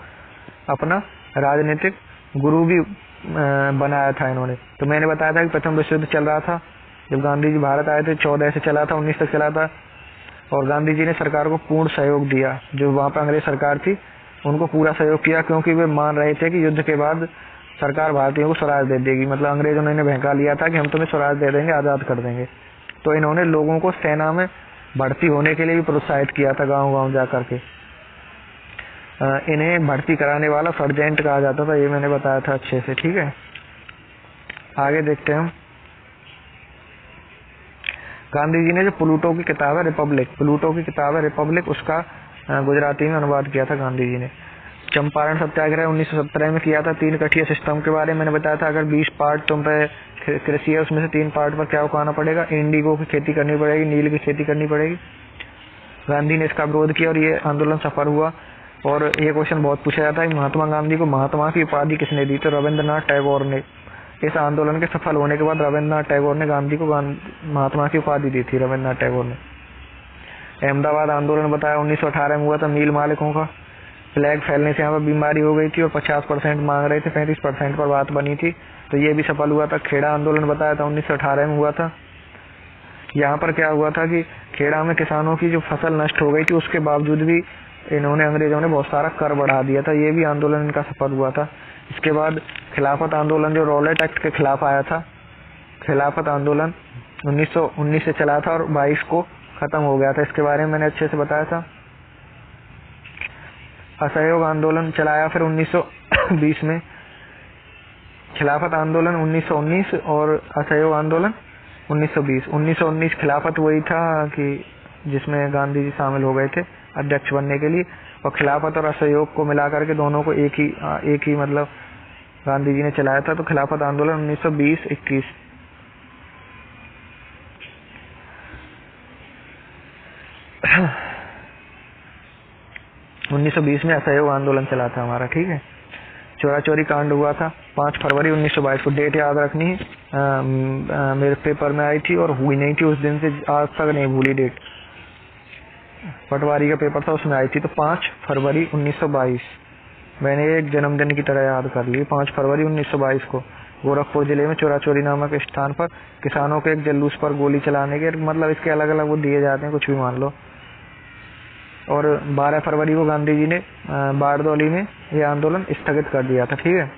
अपना राजनीतिक गुरु भी बनाया था इन्होंने। तो मैंने बताया था कि प्रथम विश्व युद्ध चल रहा था जब गांधी जी भारत आए थे, 14 से चला था, 19 तक चला था। और गांधी जी ने सरकार को पूर्ण सहयोग दिया, जो वहाँ पर अंग्रेज सरकार थी उनको पूरा सहयोग किया, क्योंकि वे मान रहे थे कि युद्ध के बाद सरकार भारतीयों को स्वराज दे देगी। मतलब अंग्रेजों ने बहका लिया था कि हम तुम्हें स्वराज दे देंगे, आज़ाद कर देंगे। तो इन्होंने लोगों को सेना में भर्ती होने के लिए भी प्रोत्साहित किया था, गाँव जा करके। इन्हें भर्ती कराने वाला सर्जेंट कहा जाता था, ये मैंने बताया था अच्छे से। ठीक है। आगे देखते हैं हम। गांधी जी ने जो प्लूटो की किताब है रिपब्लिक, उसका गुजराती में अनुवाद किया था गांधी जी ने। चंपारण सत्याग्रह 1917 में किया था। 3 कठिया सिस्टम के बारे में मैंने बताया था। अगर 20 पार्ट तुम पे कृषि है, उसमें से 3 पार्ट पर क्या उगाना पड़ेगा? इंडिगो की खेती करनी पड़ेगी, नील की खेती करनी पड़ेगी। गांधी ने इसका विरोध किया और ये आंदोलन सफल हुआ। और ये क्वेश्चन बहुत पूछा जाता है, महात्मा गांधी को महात्मा की उपाधि किसने दी? तो रविन्द्रनाथ टैगोर ने। इस आंदोलन के सफल होने के बाद रविन्द्रनाथ टैगोर ने गांधी को महात्मा की उपाधि दी थी, रविन्द्रनाथ टैगोर ने। अहमदाबाद आंदोलन बताया 1918 में हुआ था। मिल मालिकों का फ्लैग फैलने से यहाँ पर बीमारी हो गई थी और 50% मांग रहे थे, 35% पर बात बनी थी, तो ये भी सफल हुआ था। खेड़ा आंदोलन बताया था 1918 में हुआ था। यहाँ पर क्या हुआ था कि खेड़ा में किसानों की जो फसल नष्ट हो गई थी, उसके बावजूद भी इन्होंने, अंग्रेजों ने बहुत सारा कर बढ़ा दिया था। ये भी आंदोलन इनका सफल हुआ था। इसके बाद खिलाफत आंदोलन जो रॉलेट एक्ट के खिलाफ आया था, खिलाफत आंदोलन 1919 से चला था और 22 को खत्म हो गया था। इसके बारे में मैंने अच्छे से बताया था। असहयोग आंदोलन चलाया फिर 1920 में, खिलाफत आंदोलन 1919 और असहयोग आंदोलन 1920। 1919 खिलाफत वही था कि जिसमें गांधी जी शामिल हो गए थे अध्यक्ष बनने के लिए, और खिलाफत और असहयोग को मिलाकर के दोनों को एक ही मतलब गांधी जी ने चलाया था। तो खिलाफत आंदोलन 1920-21। 1920 में असहयोग आंदोलन चला था हमारा, ठीक है। चोरा चोरी कांड हुआ था 5 फरवरी 1922 को। डेट याद रखनी है, मेरे पेपर में आई थी और हुई नहीं थी उस दिन से आज तक नहीं भूली डेट। पटवारी का पेपर था, उसमें आई थी। तो 5 फरवरी 1922 मैंने एक जन्मदिन की तरह याद कर ली। 5 फरवरी 1922 को गोरखपुर जिले में चोरा चोरी नामक स्थान पर किसानों के एक जुलूस पर गोली चलाने के, मतलब इसके अलग अलग वो दिए जाते हैं, कुछ भी मान लो। और 12 फरवरी को गांधी जी ने बारदौली में ये आंदोलन स्थगित कर दिया था, ठीक है।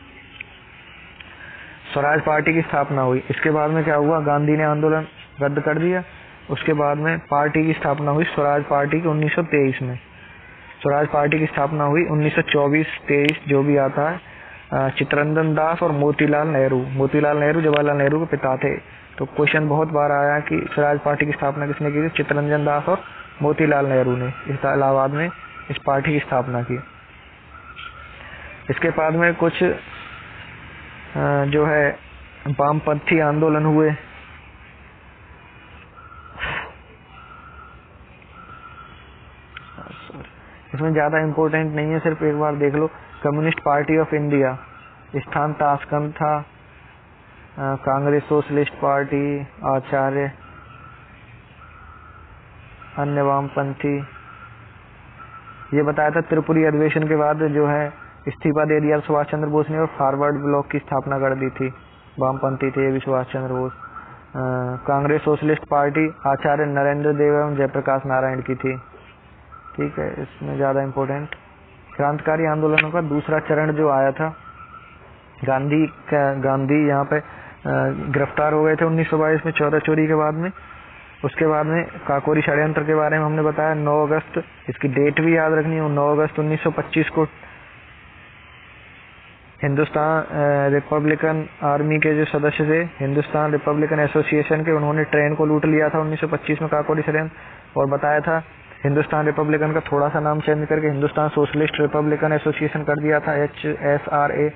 स्वराज पार्टी की स्थापना हुई। इसके बाद में क्या हुआ, गांधी ने आंदोलन रद्द कर दिया। उसके बाद में पार्टी की स्थापना हुई स्वराज पार्टी की 1923 में। स्वराज पार्टी की स्थापना हुई 1924-23 जो भी आता है। चित्तरंजन दास और मोतीलाल नेहरू जवाहरलाल नेहरू के पिता थे। तो क्वेश्चन बहुत बार आया कि स्वराज पार्टी की स्थापना किसने की थी। चित्तरंजन दास और मोतीलाल नेहरू ने इलाहाबाद में इस पार्टी की स्थापना की। इसके बाद में कुछ जो है वामपंथी आंदोलन हुए। इसमें ज्यादा इम्पोर्टेंट नहीं है, सिर्फ एक बार देख लो। कम्युनिस्ट पार्टी ऑफ इंडिया, स्थान ताशकंद था। कांग्रेस सोशलिस्ट पार्टी, आचार्य, अन्य वामपंथी। ये बताया था त्रिपुरी अधिवेशन के बाद जो है इस्तीफा दे दिया सुभाष चंद्र बोस ने और फॉरवर्ड ब्लॉक की स्थापना कर दी थी। वामपंथी थे ये भी सुभाष चंद्र बोस। कांग्रेस सोशलिस्ट पार्टी आचार्य नरेंद्र देव एवं जयप्रकाश नारायण की थी, ठीक है। इसमें ज्यादा इम्पोर्टेंट क्रांतिकारी आंदोलनों का दूसरा चरण जो आया था, गांधी यहाँ पे गिरफ्तार हो गए थे 1922 में चौरा चोरी के बाद में। उसके बाद में काकोरी षड्यंत्र के बारे में हमने बताया 9 अगस्त, इसकी डेट भी याद रखनी है। 9 अगस्त 1925 को हिंदुस्तान रिपब्लिकन आर्मी के जो सदस्य थे, हिंदुस्तान रिपब्लिकन एसोसिएशन के, उन्होंने ट्रेन को लूट लिया था 1925 में काकोरी षड्यंत्र। और बताया था हिंदुस्तान रिपब्लिकन का थोड़ा सा नाम चेंज करके हिंदुस्तान सोशलिस्ट रिपब्लिकन एसोसिएशन कर दिया था, HSRA।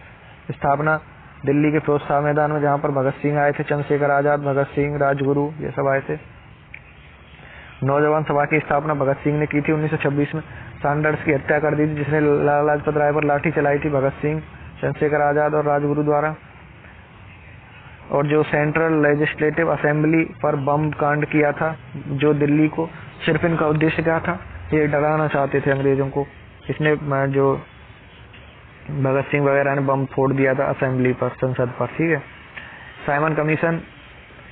स्थापना दिल्ली के फिरोज शाह मैदान में, जहाँ पर भगत सिंह आए थे, चंद्रशेखर आजाद, भगत सिंह, राजगुरु, ये सब आए थे। नौजवान सभा की स्थापना भगत सिंह ने की थी 1926 में। सैंडर्स की हत्या कर दी थी जिसने लाला लाजपत राय पर लाठी चलाई थी, भगत सिंह, चंद्रशेखर आजाद और राजगुरु द्वारा। और जो सेंट्रल लेजिस्लेटिव असेंबली पर बम कांड किया था जो दिल्ली को, सिर्फ इनका उद्देश्य क्या था, ये डराना चाहते थे अंग्रेजों को। इसने जो भगत सिंह वगैरह ने बम फोड़ दिया था असेंबली पर, संसद पर, ठीक है। साइमन कमीशन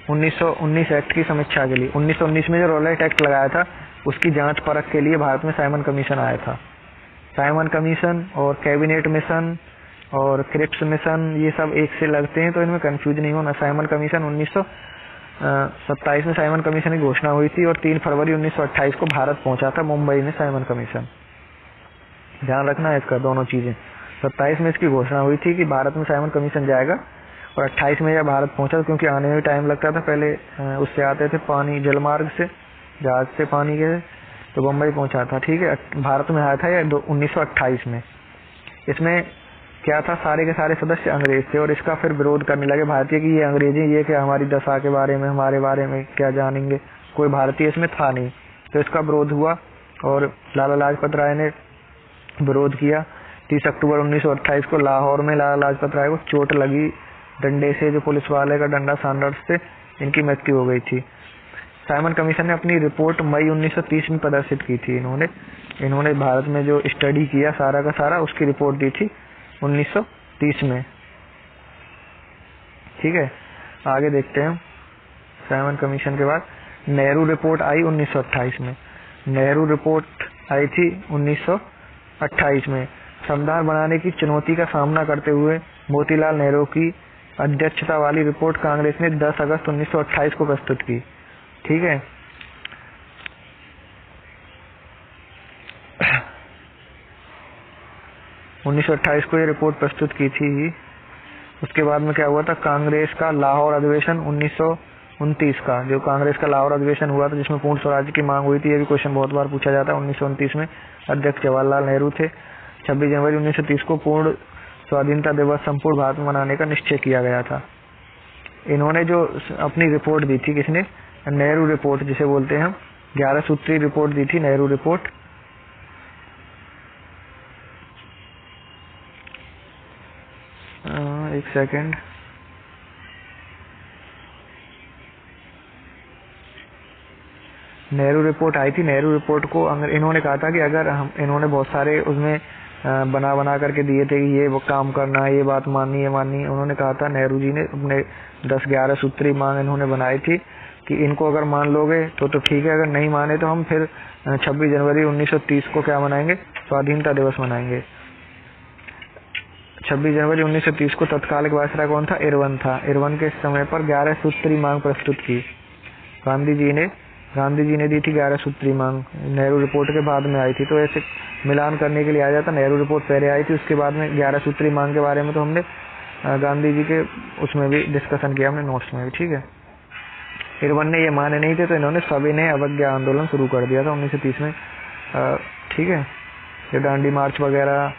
1919 एक्ट की समीक्षा के लिए 1919 में जो रॉलेट एक्ट लगाया था उसकी जांच परख के लिए भारत में साइमन कमीशन आया था। साइमन कमीशन और कैबिनेट मिशन और क्रिप्स मिशन ये सब एक से लगते हैं, तो इनमें कंफ्यूज नहीं होना। साइमन कमीशन 1927 में साइमन कमीशन की घोषणा हुई थी और 3 फरवरी 1928 को भारत पहुंचा था मुंबई में साइमन कमीशन। ध्यान रखना है इसका, दोनों चीजें। 27 में इसकी घोषणा हुई थी कि भारत में साइमन कमीशन जाएगा और 28 में यह भारत पहुंचा, क्योंकि आने में टाइम लगता था। पहले उससे आते थे पानी, जलमार्ग से, जहाज से पानी के, तो बम्बई पहुंचा था, ठीक है। भारत में आया था यह 1928 में। इसमें क्या था, सारे के सारे सदस्य अंग्रेज थे और इसका फिर विरोध करने लगे भारतीय कि ये अंग्रेजी, ये क्या हमारी दशा के बारे में, हमारे बारे में क्या जानेंगे, कोई भारतीय इसमें था नहीं। तो इसका विरोध हुआ और लाला लाजपत राय ने विरोध किया। 30 अक्टूबर 1928 को लाहौर में लाला लाजपत राय को चोट लगी डंडे से, जो पुलिस वाले का डंडा सैंडर्स से, इनकी मृत्यु हो गई थी। साइमन कमीशन ने अपनी रिपोर्ट मई 1930 में प्रदर्शित की थी। इन्होंने भारत में जो स्टडी किया सारा का सारा, उसकी रिपोर्ट दी थी 1930 में, ठीक है। आगे देखते हैं साइमन कमीशन के बाद नेहरू रिपोर्ट आई 1928 में, नेहरू रिपोर्ट आई थी 1928 में। संविधान बनाने की चुनौती का सामना करते हुए मोतीलाल नेहरू की अध्यक्षता वाली रिपोर्ट कांग्रेस ने 10 अगस्त 1928 को प्रस्तुत की। ठीक है, 1928 को ये रिपोर्ट प्रस्तुत की थी। उसके बाद में क्या हुआ था, कांग्रेस का लाहौर अधिवेशन 1929 का, जो कांग्रेस का लाहौर अधिवेशन हुआ था जिसमें पूर्ण स्वराज्य की मांग हुई थी। ये भी क्वेश्चन बहुत बार पूछा जाता है। 1929 में अध्यक्ष जवाहरलाल नेहरू थे। 26 जनवरी 1930 को पूर्ण स्वाधीनता दिवस संपूर्ण भारत में मनाने का निश्चय किया गया था। इन्होंने जो अपनी रिपोर्ट दी थी, किसने, नेहरू रिपोर्ट जिसे बोलते हैं हम, 11 सूत्री रिपोर्ट दी थी, नेहरू रिपोर्ट। एक सेकेंड, नेहरू रिपोर्ट आई थी। नेहरू रिपोर्ट को इन्होंने कहा था कि अगर हम, इन्होंने बहुत सारे उसमें बना करके दिए थे कि ये वो काम करना, ये बात माननी, ये माननी। उन्होंने कहा था, नेहरू जी ने अपने 10-11 सूत्री मांग इन्होंने बनाई थी कि इनको अगर मान लोगे तो ठीक है, अगर नहीं माने तो हम फिर 26 जनवरी 1930 को क्या मनाएंगे, स्वाधीनता दिवस मनाएंगे। 26 जनवरी 1930 को तत्कालिक वायसराय कौन था, इरविन था। इरविन के समय पर 11 सूत्री मांग प्रस्तुत की गांधी जी ने दी थी 11 सूत्री मांग। नेहरू रिपोर्ट के बाद में आई थी, तो ऐसे मिलान करने के लिए आ जाता। नेहरू रिपोर्ट पहले आई थी, उसके बाद में 11 सूत्री मांग के बारे में तो हमने गांधी जी के उसमें भी डिस्कशन किया, हमने नोट्स में भी। ठीक है, इरविन ने ये माने नहीं थे तो इन्होंने सविनय अवज्ञा आंदोलन शुरू कर दिया था 1930 में। ठीक है, ये दांडी मार्च वगैरह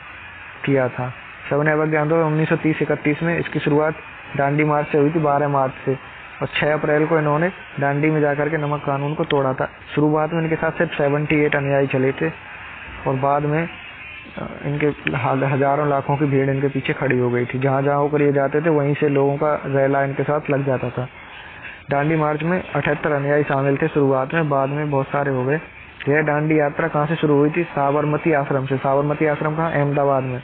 किया था। सविनय अवज्ञा आंदोलन 1930-31 में, इसकी शुरुआत दांडी मार्च से हुई थी 12 मार्च से, और 6 अप्रैल को इन्होंने दांडी में जाकर के नमक कानून को तोड़ा था। शुरुआत में इनके साथ सिर्फ 78 अनुयायी चले थे और बाद में इनके हजारों लाखों की भीड़ इनके पीछे खड़ी हो गई थी। जहाँ जहाँ होकर ये जाते थे वहीं से लोगों का रैला इनके साथ लग जाता था। दांडी मार्च में 78 अनुयायी शामिल थे शुरुआत में, बाद में बहुत सारे हो गए। यह दांडी यात्रा कहाँ से शुरू हुई थी, साबरमती आश्रम से। साबरमती आश्रम कहाँ, अहमदाबाद में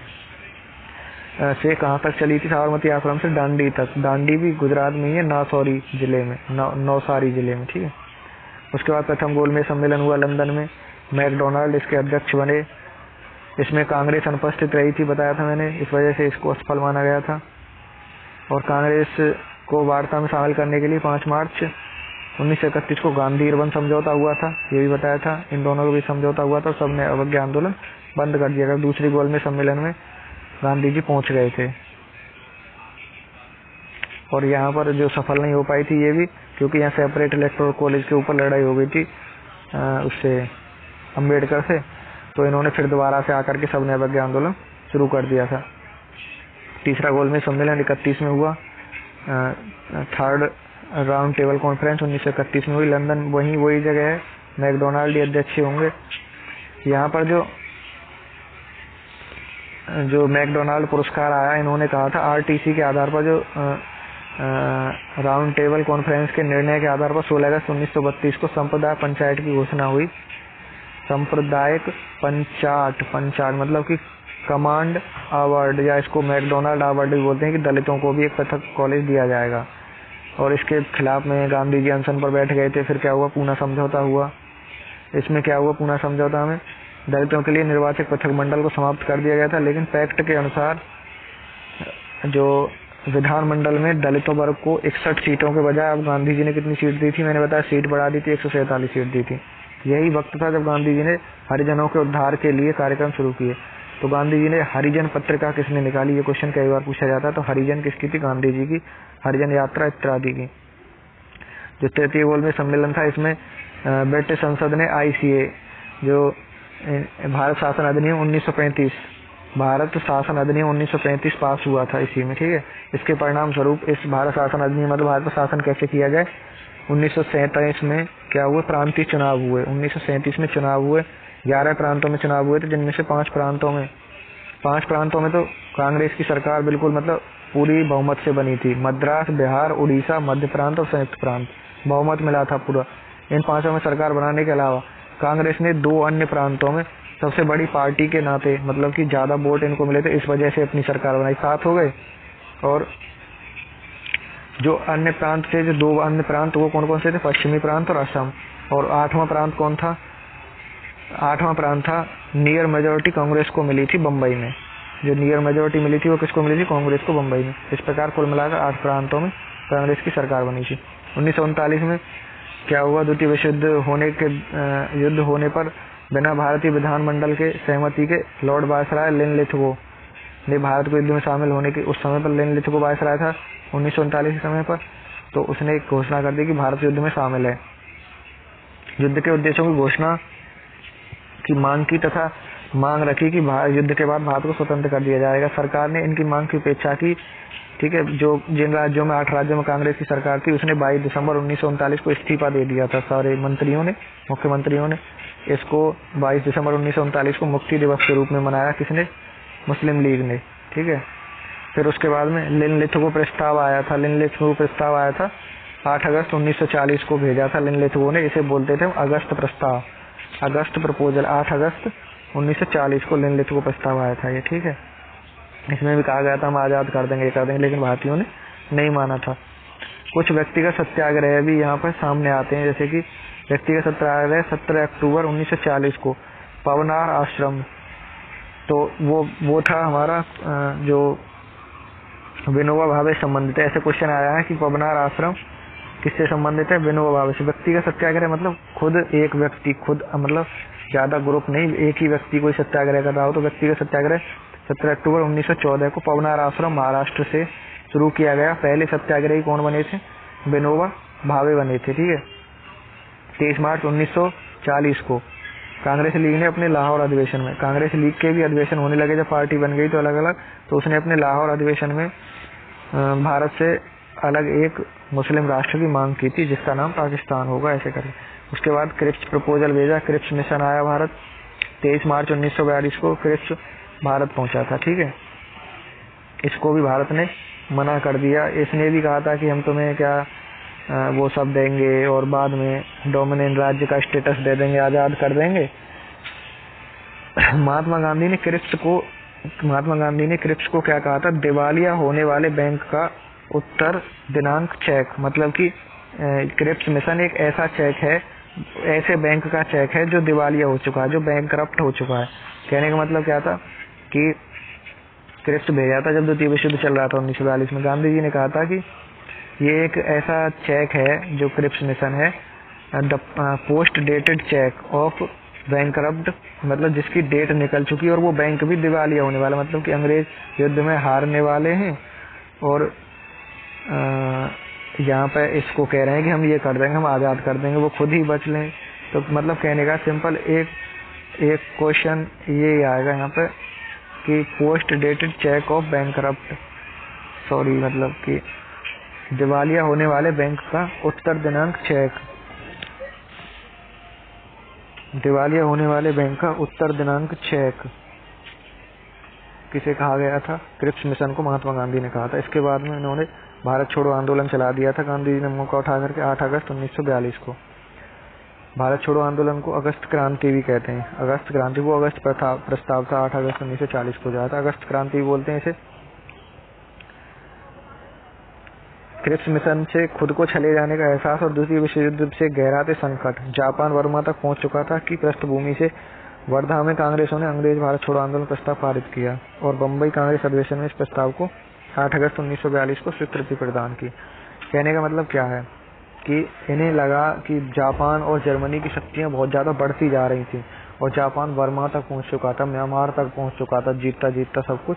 से कहाँ तक चली थी, साबरमती आश्रम से दांडी तक। दांडी भी गुजरात में ही है, नौसारी जिले में, नौसारी जिले में। ठीक है, उसके बाद प्रथम गोलमेज सम्मेलन हुआ लंदन में, मैकडोनाल्ड इसके अध्यक्ष बने। इसमें कांग्रेस अनुपस्थित रही थी, बताया था मैंने, इस वजह से इसको असफल माना गया था। और कांग्रेस को वार्ता में शामिल करने के लिए 5 मार्च 1931 को गांधी इरविन समझौता हुआ था, ये भी बताया था। इन दोनों का भी समझौता हुआ था, सबने अवज्ञा आंदोलन बंद कर दिया। दूसरी गोलमेज सम्मेलन में गांधी जी पहुंच गए थे और यहाँ पर जो सफल नहीं हो पाई थी ये भी, क्योंकि यहाँ सेपरेट इलेक्टोरल कॉलेज के ऊपर लड़ाई हो गई थी उससे, अम्बेडकर से। तो इन्होंने फिर दोबारा से आकर के सबने अवज्ञा आंदोलन शुरू कर दिया था। तीसरा गोलमेज सम्मेलन 31 में हुआ। थर्ड राउंड टेबल कॉन्फ्रेंस 1931 में हुई लंदन, वही जगह है, मैकडोनाल्ड अध्यक्ष होंगे। यहाँ पर जो मैकडोनाल्ड पुरस्कार आया, इन्होंने कहा था आरटीसी के आधार पर, जो राउंड टेबल कॉन्फ्रेंस के निर्णय के आधार पर 16 अगस्त 1932 को संप्रदाय पंचायत की घोषणा हुई। सांप्रदायिक पंचायत मतलब कि कमांड अवार्ड, या इसको मैकडोनाल्ड अवार्ड भी बोलते हैं, कि दलितों को भी एक पृथक कॉलेज दिया जाएगा। और इसके खिलाफ में गांधी जी अनशन पर बैठ गए थे। फिर क्या हुआ, पूना समझौता हुआ। इसमें क्या हुआ, पूना समझौता में दलितों के लिए निर्वाचक पृथक मंडल को समाप्त कर दिया गया था, लेकिन पैक्ट के अनुसार जो विधानमंडल में दलितों वर्ग को 61 सीटों के बजाय अब गांधी जी ने कितनी सीट दी थी, मैंने बताया सीट बढ़ा दी थी, 147 सीट दी थी। यही वक्त था जब गांधी जी ने हरिजनों के उद्धार के लिए कार्यक्रम शुरू किए। तो गांधी जी ने हरिजन पत्रिका किसने निकाली, ये क्वेश्चन कई बार पूछा जाता है। तो हरिजन किसकी थी, गांधी जी की, हरिजन यात्रा इत्यादि की। जो तृतीय गोलमेज सम्मेलन था, इसमें ब्रिटिश संसद ने ICA, जो भारत शासन अधिनियम 1935, भारत शासन अधिनियम 1935 पास हुआ था इसी में। ठीक है, इसके परिणाम स्वरूप इस भारत शासन अधिनियम, मतलब भारत पर शासन कैसे किया जाए, 1937 में क्या हुए, प्रांतीय चुनाव हुए। 1937 में चुनाव हुए, 11 प्रांतों में चुनाव हुए थे, जिनमें से 5 प्रांतों में तो कांग्रेस की सरकार बिल्कुल मतलब पूरी बहुमत से बनी थी। मद्रास, बिहार, उड़ीसा, मध्य प्रांत और संयुक्त प्रांत, बहुमत मिला था पूरा। इन 5 में सरकार बनाने के अलावा कांग्रेस ने 2 अन्य प्रांतों में सबसे बड़ी पार्टी के नाते, मतलब कि ज्यादा वोट इनको मिले थे, इस वजह से अपनी सरकार बनाई। 7 हो गए। और जो अन्य प्रांत थे, जो 2 अन्य प्रांत, वो कौन कौन से थे? पश्चिमी प्रांत और असम। और 8वां प्रांत कौन था? 8वां प्रांत था नियर मेजोरिटी कांग्रेस को मिली थी बम्बई में। जो नियर मेजोरिटी मिली थी वो किसको मिली थी? कांग्रेस को बम्बई में। इस प्रकार कुल मिलाकर 8 प्रांतों में कांग्रेस की सरकार बनी थी। 1939 में क्या हुआ? द्वितीय विश्व युद्ध होने पर बिना भारतीय विधानमंडल के सहमति के लॉर्ड वायसराय लिनलिथगो ने भारत को युद्ध में शामिल होने की, उस समय पर लिनलिथगो वायसराय था 1939 के समय पर, तो उसने एक घोषणा कर दी कि भारत युद्ध में शामिल है। युद्ध के उद्देश्यों की घोषणा की मांग की तथा मांग रखी कि युद्ध के बाद भारत को स्वतंत्र कर दिया जाएगा। सरकार ने इनकी मांग की उपेक्षा की। ठीक है, जो जिन राज्यों में 8 राज्यों में कांग्रेस की सरकार थी, उसने 22 दिसंबर 1939 को इस्तीफा दे दिया था। सारे मंत्रियों ने, मुख्यमंत्रियों ने इसको 22 दिसंबर 1939 को मुक्ति दिवस के रूप में मनाया। किसने? मुस्लिम लीग ने। ठीक है, फिर उसके बाद में लिनलिथगो प्रस्ताव आया था। लिनलिथगो प्रस्ताव आया था 8 अगस्त 1940 को भेजा था लिनलिथगो ने। इसे बोलते थे अगस्त प्रस्ताव, अगस्त प्रपोजल। 8 अगस्त 1940 को लिनलिथगो प्रस्ताव आया था ये। ठीक है, इसमें भी कहा गया था हम आज़ाद कर देंगे, लेकिन भारतीयों ने नहीं माना था। कुछ व्यक्तिगत सत्याग्रह भी यहाँ पर सामने आते हैं, जैसे कि व्यक्तिगत सत्याग्रह 17 अक्टूबर 1940 को पवनार आश्रम। तो वो था हमारा जो विनोबा भावे संबंधित है। ऐसे क्वेश्चन आया है कि पवनार आश्रम किससे संबंधित है? विनोबा भावे से। व्यक्तिगत सत्याग्रह मतलब खुद एक व्यक्ति, खुद मतलब ज्यादा ग्रुप नहीं, एक ही व्यक्ति कोई सत्याग्रह कर रहा हो तो व्यक्तिगत सत्याग्रह 17 अक्टूबर 1914 को पवनार आश्रम महाराष्ट्र से शुरू किया गया। पहले सत्याग्रही कौन बने थे? विनोबा भावे बने थे। ठीक है, 23 मार्च 1940 को कांग्रेस लीग ने अपने लाहौर अधिवेशन में, कांग्रेस लीग के भी अधिवेशन होने लगे जब पार्टी बन गई तो अलग अलग, तो उसने अपने लाहौर अधिवेशन में भारत से अलग एक मुस्लिम राष्ट्र की मांग की थी जिसका नाम पाकिस्तान होगा, ऐसे करके। उसके बाद क्रिप्स प्रपोजल भेजा, क्रिप्स मिशन आया भारत। 23 मार्च 1942 को क्रिप्स भारत पहुंचा था। ठीक है, इसको भी भारत ने मना कर दिया। इसने भी कहा था कि हम तुम्हें क्या वो सब देंगे और बाद में डोमिनेंट राज्य का स्टेटस दे देंगे, आज़ाद कर देंगे। महात्मा गांधी ने क्रिप्स को क्या कहा था? दिवालिया होने वाले बैंक का उत्तर दिनांक चेक। मतलब कि क्रिप्स मिशन एक ऐसा चेक है, ऐसे बैंक का चेक है जो दिवालिया हो चुका है, जो बैंकरप्ट हो चुका है। कहने का मतलब क्या था कि क्रिप्स भेजा था जब द्वितीय विश्व युद्ध चल रहा था 1942 में। गांधी जी ने कहा था कि ये एक ऐसा चेक है जो क्रिप्स मिशन है, the post dated cheque of bankrupt, मतलब जिसकी डेट निकल चुकी है और वो बैंक भी दिवालिया होने वाला। मतलब कि अंग्रेज युद्ध में हारने वाले हैं और यहाँ पे इसको कह रहे हैं कि हम ये कर देंगे, हम आज़ाद कर देंगे, वो खुद ही बच लें। तो मतलब कहने का सिंपल एक क्वेश्चन ये आएगा यहाँ पे कि post dated cheque of bankrupt, sorry मतलब कि दिवालिया होने वाले बैंक का उत्तर दिनांक चेक, दिवालिया होने वाले बैंक का उत्तर दिनांक चेक किसे कहा गया था? क्रिप्स मिशन को महात्मा गांधी ने कहा था। इसके बाद में इन्होंने भारत छोड़ो आंदोलन चला दिया था गांधी जी ने मौका उठा करके 8 अगस्त 1942 को। भारत छोड़ो आंदोलन को अगस्त क्रांति भी कहते हैं। अगस्त क्रांति को अगस्त प्रस्ताव था 8 अगस्त 1940 को जाता, अगस्त क्रांति भी बोलते हैं इसे। क्रिप्स मिशन से खुद को चले जाने का एहसास और द्वितीय विश्व युद्ध से गहराते संकट, जापान वर्मा तक पहुंच चुका था कि पृष्ठभूमि से वर्धा में कांग्रेसों ने अंग्रेज भारत छोड़ो आंदोलन प्रस्ताव पारित किया और बम्बई कांग्रेस अधिवेशन में इस प्रस्ताव को 8 अगस्त 1942 को स्वीकृति प्रदान की। कहने का मतलब क्या है कि इन्हें लगा कि जापान और जर्मनी की शक्तियां बहुत ज़्यादा बढ़ती जा रही थी और जापान वर्मा तक पहुंच चुका था, म्यांमार तक पहुंच चुका था, जीतता सब कुछ।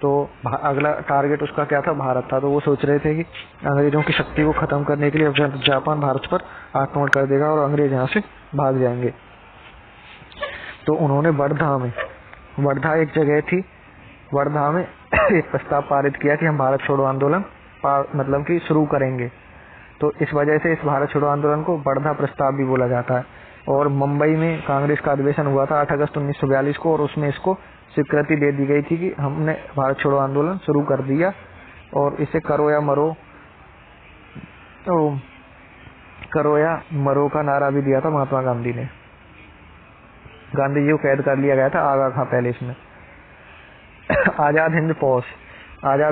तो अगला टारगेट उसका क्या था? भारत था। तो वो सोच रहे थे कि अंग्रेजों की शक्ति को खत्म करने के लिए जापान भारत पर आक्रमण कर देगा और अंग्रेज यहाँ से भाग जाएंगे। तो उन्होंने वर्धा एक जगह थी, वर्धा में एक प्रस्ताव पारित किया कि हम भारत छोड़ो आंदोलन मतलब कि शुरू करेंगे। तो इस वजह से इस भारत छोड़ो आंदोलन को वर्धा प्रस्ताव भी बोला जाता है। और मुंबई में कांग्रेस का अधिवेशन हुआ था 8 अगस्त 1942 को और उसमें इसको स्वीकृति दे दी गई थी कि हमने भारत छोड़ो आंदोलन शुरू कर दिया और इसे करो या मरो, तो करो या मरो का नारा भी दिया था महात्मा गांधी ने। गांधी जी को कैद कर लिया गया था आगा खां पैलेस में। आज़ाद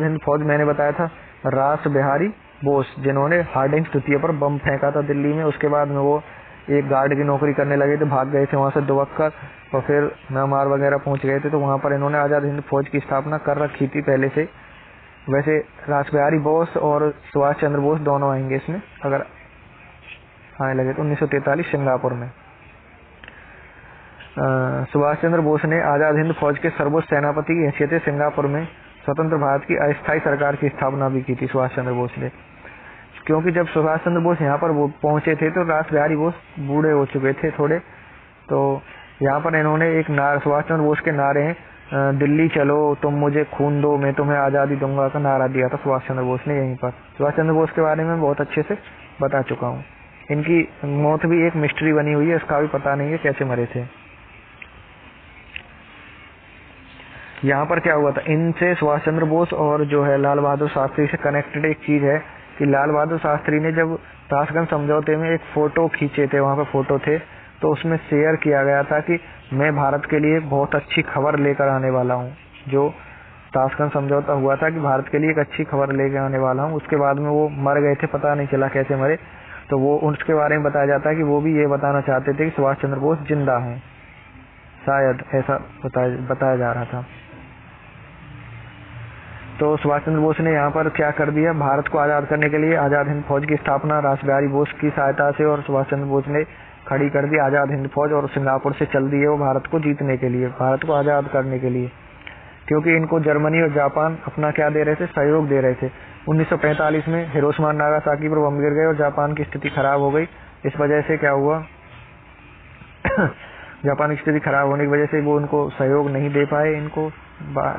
हिंद फौज मैंने बताया था रास बिहारी बोस, जिन्होंने हार्डिंग्स द्वितीय पर बम फेंका था दिल्ली में। उसके बाद में वो एक गार्ड की नौकरी करने लगे थे, भाग गए थे वहाँ से दुबक कर, और फिर म्यांमार वगैरह पहुँच गए थे। तो वहाँ पर इन्होंने आज़ाद हिंद फौज की स्थापना कर रखी थी पहले से। वैसे रास बिहारी बोस और सुभाष चंद्र बोस दोनों आएंगे इसमें, अगर आने लगे तो 1943 सिंगापुर में। सुभाष चंद्र बोस ने आज़ाद हिंद फौज के सर्वोच्च सेनापति की हैसियत से सिंगापुर में स्वतंत्र भारत की अस्थायी सरकार की स्थापना भी की थी सुभाष चंद्र बोस ने। क्योंकि जब सुभाष चंद्र बोस यहाँ पर वो पहुंचे थे तो रास बिहारी बोस बूढ़े हो चुके थे थोड़े। तो यहाँ पर इन्होंने एक नारा, सुभाष चंद्र बोस के नारे हैं, दिल्ली चलो तुम मुझे खून दो मैं तुम्हें आज़ादी दूंगा का नारा दिया था सुभाष चंद्र बोस ने यहीं पर। सुभाष चंद्र बोस के बारे में बहुत अच्छे से बता चुका हूँ। इनकी मौत भी एक मिस्ट्री बनी हुई है, इसका भी पता नहीं है कैसे मरे थे। यहाँ पर क्या हुआ था, इनसे सुभाष चंद्र बोस और जो है लाल बहादुर शास्त्री से कनेक्टेड एक चीज है कि लाल बहादुर शास्त्री ने जब ताशकंद समझौते में एक फोटो खींचे थे, वहाँ पे फोटो थे, तो उसमें शेयर किया गया था कि मैं भारत के लिए एक बहुत अच्छी खबर लेकर आने वाला हूँ। जो ताशकंद समझौता हुआ था कि भारत के लिए एक अच्छी खबर लेकर आने वाला हूँ। उसके बाद में वो मर गए थे, पता नहीं चला कैसे मरे। तो वो उसके बारे में बताया जाता है कि वो भी ये बताना चाहते थे कि सुभाष चंद्र बोस जिंदा हैं, शायद ऐसा बताया जा रहा था। तो सुभाष चंद्र बोस ने यहाँ पर क्या कर दिया, भारत को आज़ाद करने के लिए आज़ाद हिंद फौज की स्थापना रास बिहारी बोस की सहायता से और सुभाष चंद्र बोस ने खड़ी कर दी आज़ाद हिंद फौज, और सिंगापुर से चल दी है वो भारत को जीतने के लिए, भारत को आज़ाद करने के लिए। क्योंकि इनको जर्मनी और जापान अपना क्या दे रहे थे, सहयोग दे रहे थे। 1945 में हिरोशिमा नागासाकी पर बम गिर गए और जापान की स्थिति खराब हो गई। इस वजह से क्या हुआ जापान की स्थिति खराब होने की वजह से वो उनको सहयोग नहीं दे पाए, इनको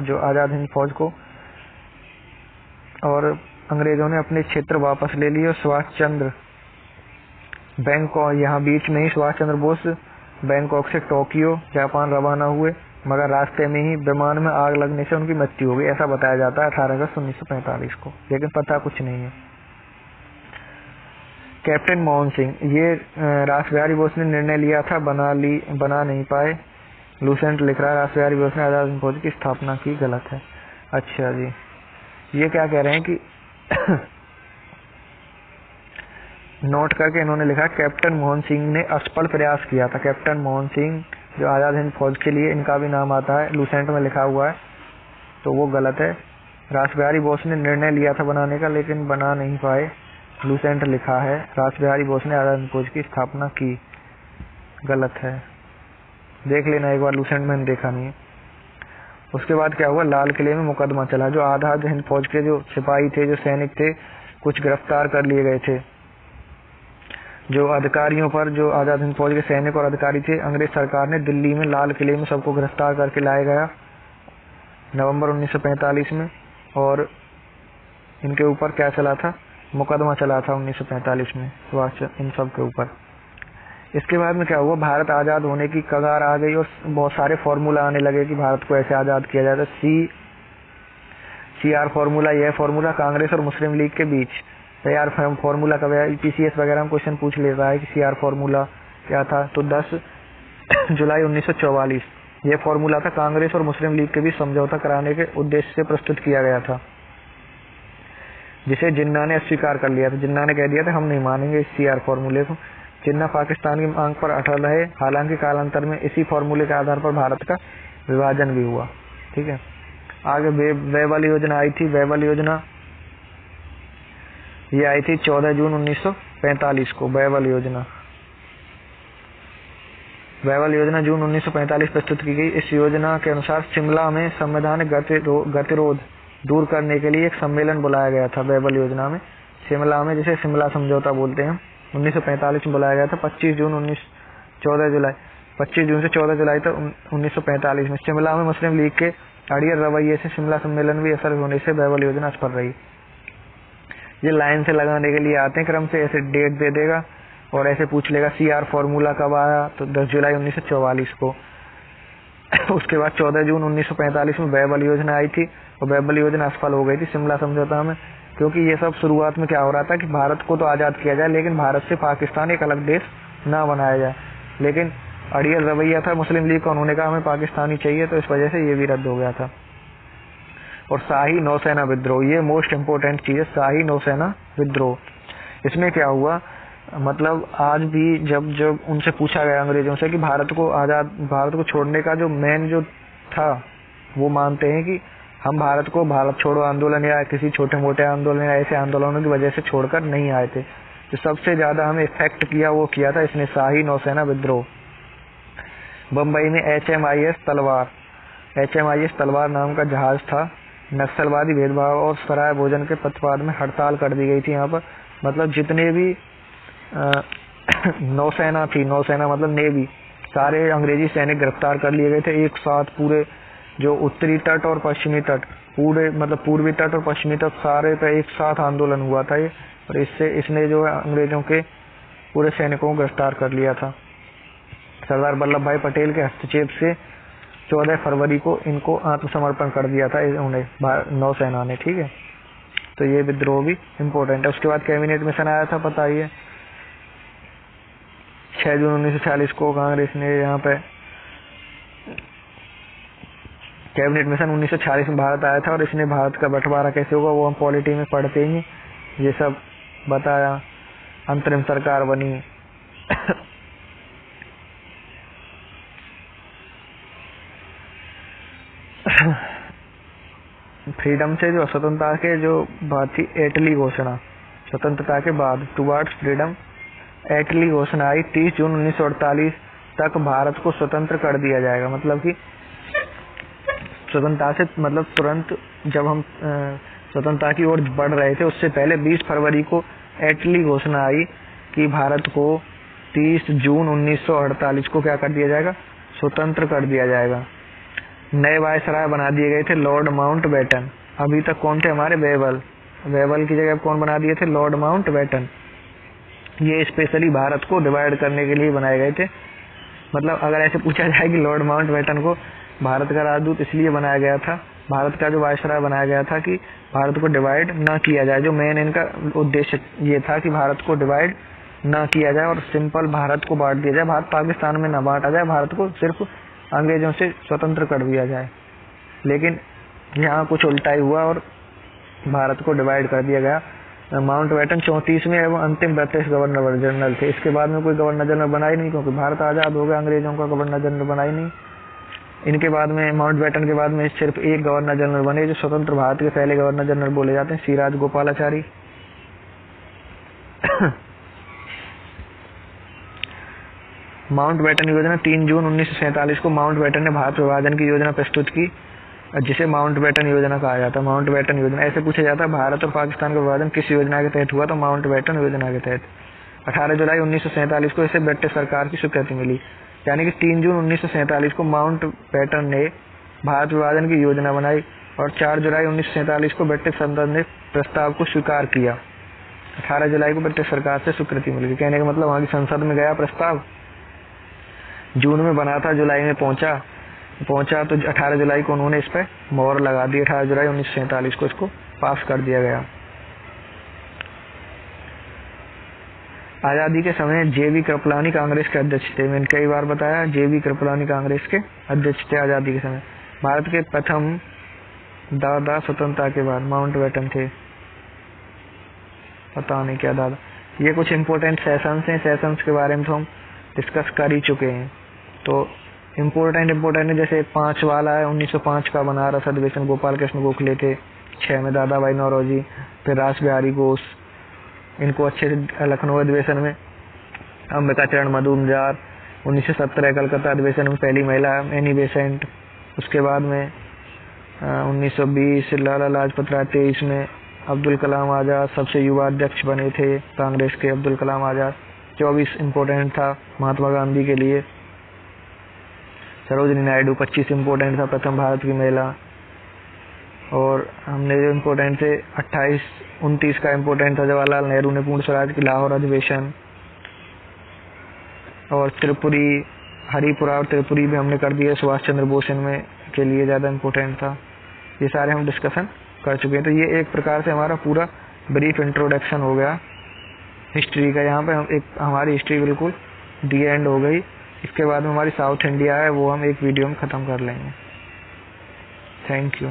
जो आज़ाद हिंद फौज को, और अंग्रेजों ने अपने क्षेत्र वापस ले लिए। और सुभाष चंद्र बैंकॉक, यहाँ बीच में ही सुभाष चंद्र बोस बैंकॉक से टोक्यो जापान रवाना हुए, मगर रास्ते में ही विमान में आग लगने से उनकी मृत्यु हो गई, ऐसा बताया जाता है 18 अगस्त 1945 को, लेकिन पता कुछ नहीं है। कैप्टन मोहन सिंह, ये रास बिहारी बोस ने निर्णय लिया था, बना नहीं पाए। लूसेंट लिख रहा है रास बिहारी बोस ने आज़ाद हिंद फौज की स्थापना की, गलत है। अच्छा जी, ये क्या कह रहे हैं कि नोट करके इन्होंने लिखा, कैप्टन मोहन सिंह ने असफल प्रयास किया था। कैप्टन मोहन सिंह जो आज़ाद हिंद फौज के लिए इनका भी नाम आता है, लूसेंट में लिखा हुआ है, तो वो गलत है। रास बिहारी बोस ने निर्णय लिया था बनाने का, लेकिन बना नहीं पाए, लूसेंट लिखा है। रास बिहारी बोस ने आज़ाद हिंद फौज की स्थापना की, गलत है, देख लेना एक बार, लूसेंट में देखा नहीं है। उसके बाद क्या हुआ, लाल किले में मुकदमा चला। जो आज़ाद हिंद फौज के जो सिपाही थे, जो सैनिक थे, कुछ गिरफ्तार कर लिए गए थे। जो अधिकारियों पर, जो आज़ाद हिंद फौज के सैनिक और अधिकारी थे, अंग्रेज सरकार ने दिल्ली में लाल किले में सबको गिरफ्तार करके लाया गया नवंबर 1945 में, और इनके ऊपर क्या चला था, मुकदमा चला था 1945 में इन सब के ऊपर। इसके बाद में क्या हुआ, भारत आज़ाद होने की कगार आ गई और बहुत सारे फॉर्मूला आने लगे कि भारत को ऐसे आज़ाद किया जाता। CR फॉर्मूला, यह फॉर्मूला कांग्रेस और मुस्लिम लीग के बीच तैयार फॉर्मूला का PCS वगैरह में क्वेश्चन पूछ ले रहा है कि CR फॉर्मूला क्या था। तो 10 जुलाई 1944 ये फॉर्मूला था, कांग्रेस और मुस्लिम लीग के बीच समझौता कराने के उद्देश्य से प्रस्तुत किया गया था, जिसे जिन्ना ने अस्वीकार कर लिया था। जिन्ना ने कह दिया था हम नहीं मानेंगे इस CR फॉर्मूले को। जिन्ना पाकिस्तान की मांग पर अटल रहे, हालांकि कालांतर में इसी फॉर्मूले के आधार पर भारत का विभाजन भी हुआ। ठीक है, आगे वेबल योजना आई थी। वेबल योजना ये आई थी 14 जून 1945 को। वेबल योजना जून 1945 प्रस्तुत की गई। इस योजना के अनुसार शिमला में संवैधानिक गतिरोध दूर करने के लिए एक सम्मेलन बुलाया गया था। वेबल योजना में शिमला में, जिसे शिमला समझौता बोलते हैं, 1945 में बुलाया गया था। 25 जून से 14 जुलाई तक 1945 में शिमला में मुस्लिम लीग के अड़ियल रवैये से शिमला सम्मेलन भी असर होने से वेबल योजना असफल रही। ये लाइन से लगाने के लिए आते हैं क्रम से, ऐसे डेट दे देगा और ऐसे पूछ लेगा CR फॉर्मूला कब आया, तो 10 जुलाई 1944 को। उसके बाद 14 जून 1945 में वेबल योजना आई थी और वेबल योजना असफल हो गई थी शिमला समझौता में, क्योंकि ये सब शुरुआत में क्या हो रहा था कि भारत को तो आज़ाद किया जाए, लेकिन भारत से पाकिस्तान एक अलग देश ना बनाया जाए। लेकिन अड़ियल रवैया था मुस्लिम लीग का, उन्होंने कहा हमें पाकिस्तान ही चाहिए, तो इस वजह से ये भी रद्द हो गया था। और शाही नौसेना विद्रोह, ये मोस्ट इम्पोर्टेंट चीज़ है। शाही नौसेना विद्रोह। इसमें क्या हुआ, मतलब आज भी जब जब उनसे पूछा गया अंग्रेजों से कि भारत को छोड़ने का जो मेन जो था, वो मानते हैं कि हम भारत को भारत छोड़ो आंदोलन या किसी छोटे मोटे आंदोलन या ऐसे आंदोलनों की वजह से छोड़कर नहीं आए थे। जो सबसे ज्यादा हमें इफेक्ट किया वो किया था इसने शाही नौसेना विद्रोह। बम्बई में HMIS तलवार नाम का जहाज था। नक्सलवादी भेदभाव और सराय भोजन के प्रतिवाद में हड़ताल कर दी गई थी यहाँ पर। मतलब जितने भी नौसेना थी, नौसेना मतलब नेवी, सारे अंग्रेजी सैनिक गिरफ्तार कर लिए गए थे एक साथ। पूरे जो उत्तरी तट और पश्चिमी तट, पूरे मतलब पूर्वी तट और पश्चिमी तट, सारे पे एक साथ आंदोलन हुआ था ये। और इसने जो है अंग्रेजों के पूरे सैनिकों को गिरफ्तार कर लिया था। सरदार वल्लभ भाई पटेल के हस्तक्षेप से 14 फरवरी को इनको आत्मसमर्पण कर दिया था उन्हें नौसेना ने। ठीक है, तो ये विद्रोह भी इम्पोर्टेंट है। उसके बाद कैबिनेट मिशन आया था, पता ही है, 6 जून 1940 को कांग्रेस ने यहाँ पे कैबिनेट मिशन 1940 में भारत आया था। और इसने भारत का बंटवारा कैसे होगा वो हम पॉलिटी में पढ़ते ही ये सब बताया। अंतरिम सरकार बनी। फ्रीडम से जो स्वतंत्रता के जो बात थी, एटली घोषणा, स्वतंत्रता के बाद टुवर्ड्स फ्रीडम एटली घोषणा आई। 30 जून 1948 तक भारत को स्वतंत्र कर दिया जाएगा। मतलब कि स्वतंत्रता से मतलब तुरंत जब हम स्वतंत्रता की ओर बढ़ रहे थे उससे पहले 20 फरवरी को एटली घोषणा आई कि भारत को 30 जून 1948 को क्या कर दिया जाएगा, स्वतंत्र कर दिया जाएगा। नए वायसराय बना दिए गए थे लॉर्ड माउंटबेटन। अभी तक कौन थे हमारे, वेवल की जगह कौन बना दिए थे, लॉर्ड माउंटबेटन। ये स्पेशली भारत को डिवाइड करने के लिए बनाए गए थे। मतलब अगर ऐसे पूछा जाए कि लॉर्ड माउंटबेटन को भारत का राजदूत इसलिए बनाया गया था, भारत का जो वायसराय बनाया गया था कि भारत को डिवाइड ना किया जाए। जो मेन इनका उद्देश्य ये था कि भारत को डिवाइड ना किया जाए और सिंपल भारत को बांट दिया जाए, भारत पाकिस्तान में ना बांटा जाए, भारत को सिर्फ अंग्रेजों से स्वतंत्र कर दिया जाए। लेकिन यहाँ कुछ उल्टा ही हुआ और भारत को डिवाइड कर दिया गया। माउंटबेटन 34वें एवं अंतिम ब्रिटिश गवर्नर जनरल थे। इसके बाद में कोई गवर्नर जनरल बना ही नहीं, क्योंकि भारत आज़ाद हो गया, अंग्रेजों का गवर्नर जनरल बना ही नहीं। इनके बाद में माउंटबेटन के बाद में सिर्फ एक गवर्नर जनरल बने जो स्वतंत्र भारत के पहले गवर्नर जनरल बोले जाते हैं, सी राजगोपालाचारी। माउंटबेटन योजना 3 जून 1947 को माउंटबेटन ने भारत विभाजन की योजना प्रस्तुत की, जिसे माउंटबेटन योजना कहा जाता है। माउंटबेटन योजना ऐसे पूछा जाता है, भारत और पाकिस्तान का विभाजन किस योजना के तहत हुआ, तो माउंटबेटन योजना के तहत। 18 जुलाई 1947 को इसे ब्रिटिश सरकार की स्वीकृति मिली। यानी कि 3 जून 1947 को माउंटबेटन ने भारत विभाजन की योजना बनाई और 4 जुलाई 1947 को ब्रिटिश संसद ने प्रस्ताव को स्वीकार किया। 18 जुलाई को ब्रिटिश सरकार से स्वीकृति मिल गई। कहने का मतलब वहाँ की संसद में गया प्रस्ताव, जून में बना था, जुलाई में पहुंचा तो 18 जुलाई को उन्होंने इस पर मोहर लगा दी। 18 जुलाई 1947 को इसको पास कर दिया गया। आज़ादी के समय JV कृपलानी कांग्रेस के अध्यक्ष थे। मैंने कई बार बताया, JV कृपलानी कांग्रेस के अध्यक्ष थे आज़ादी के समय। भारत के प्रथम दादा स्वतंत्रता के बाद माउंटबेटन थे, पता नहीं क्या दादा। ये कुछ इम्पोर्टेंट सेशंस हैं, सेशंस के बारे में तो हम डिस्कस कर ही चुके हैं। तो इम्पोर्टेंट है, जैसे 5 वाला है 1905 का बनारस अधिवेशन, गोपाल कृष्ण गोखले थे। 6 में दादा भाई नौरोजी, फिर रास बिहारी घोष, इनको अच्छे से लखनऊ अधिवेशन में अंबिका चरण मजूमदार। 1917 कलकत्ता अधिवेशन में पहली महिला एनी बेसेंट। उसके बाद में 1920 लाला लाजपत राय। 23 में अब्दुल कलाम आज़ाद सबसे युवा अध्यक्ष बने थे कांग्रेस के, अब्दुल कलाम आज़ाद। 24 इम्पोर्टेंट था महात्मा गांधी के लिए। सरोजिनी नायडू 25 इम्पोर्टेंट था, प्रथम भारत की महिला। और हमने जो इम्पोर्टेंट थे 29 का इम्पोर्टेंट था, जवाहरलाल नेहरू ने पूर्ण स्वराज की लाहौर अधिवेशन। और त्रिपुरी, हरिपुरा और त्रिपुरी भी हमने कर दिया सुभाष चंद्र बोस इनमें के लिए ज़्यादा इम्पोर्टेंट था। ये सारे हम डिस्कशन कर चुके हैं। तो ये एक प्रकार से हमारा पूरा ब्रीफ इंट्रोडक्शन हो गया हिस्ट्री का। यहाँ पे हम हमारी हिस्ट्री बिल्कुल दी एंड हो गई। इसके बाद में हमारी साउथ इंडिया है, वो हम एक वीडियो में ख़त्म कर लेंगे। Thank you.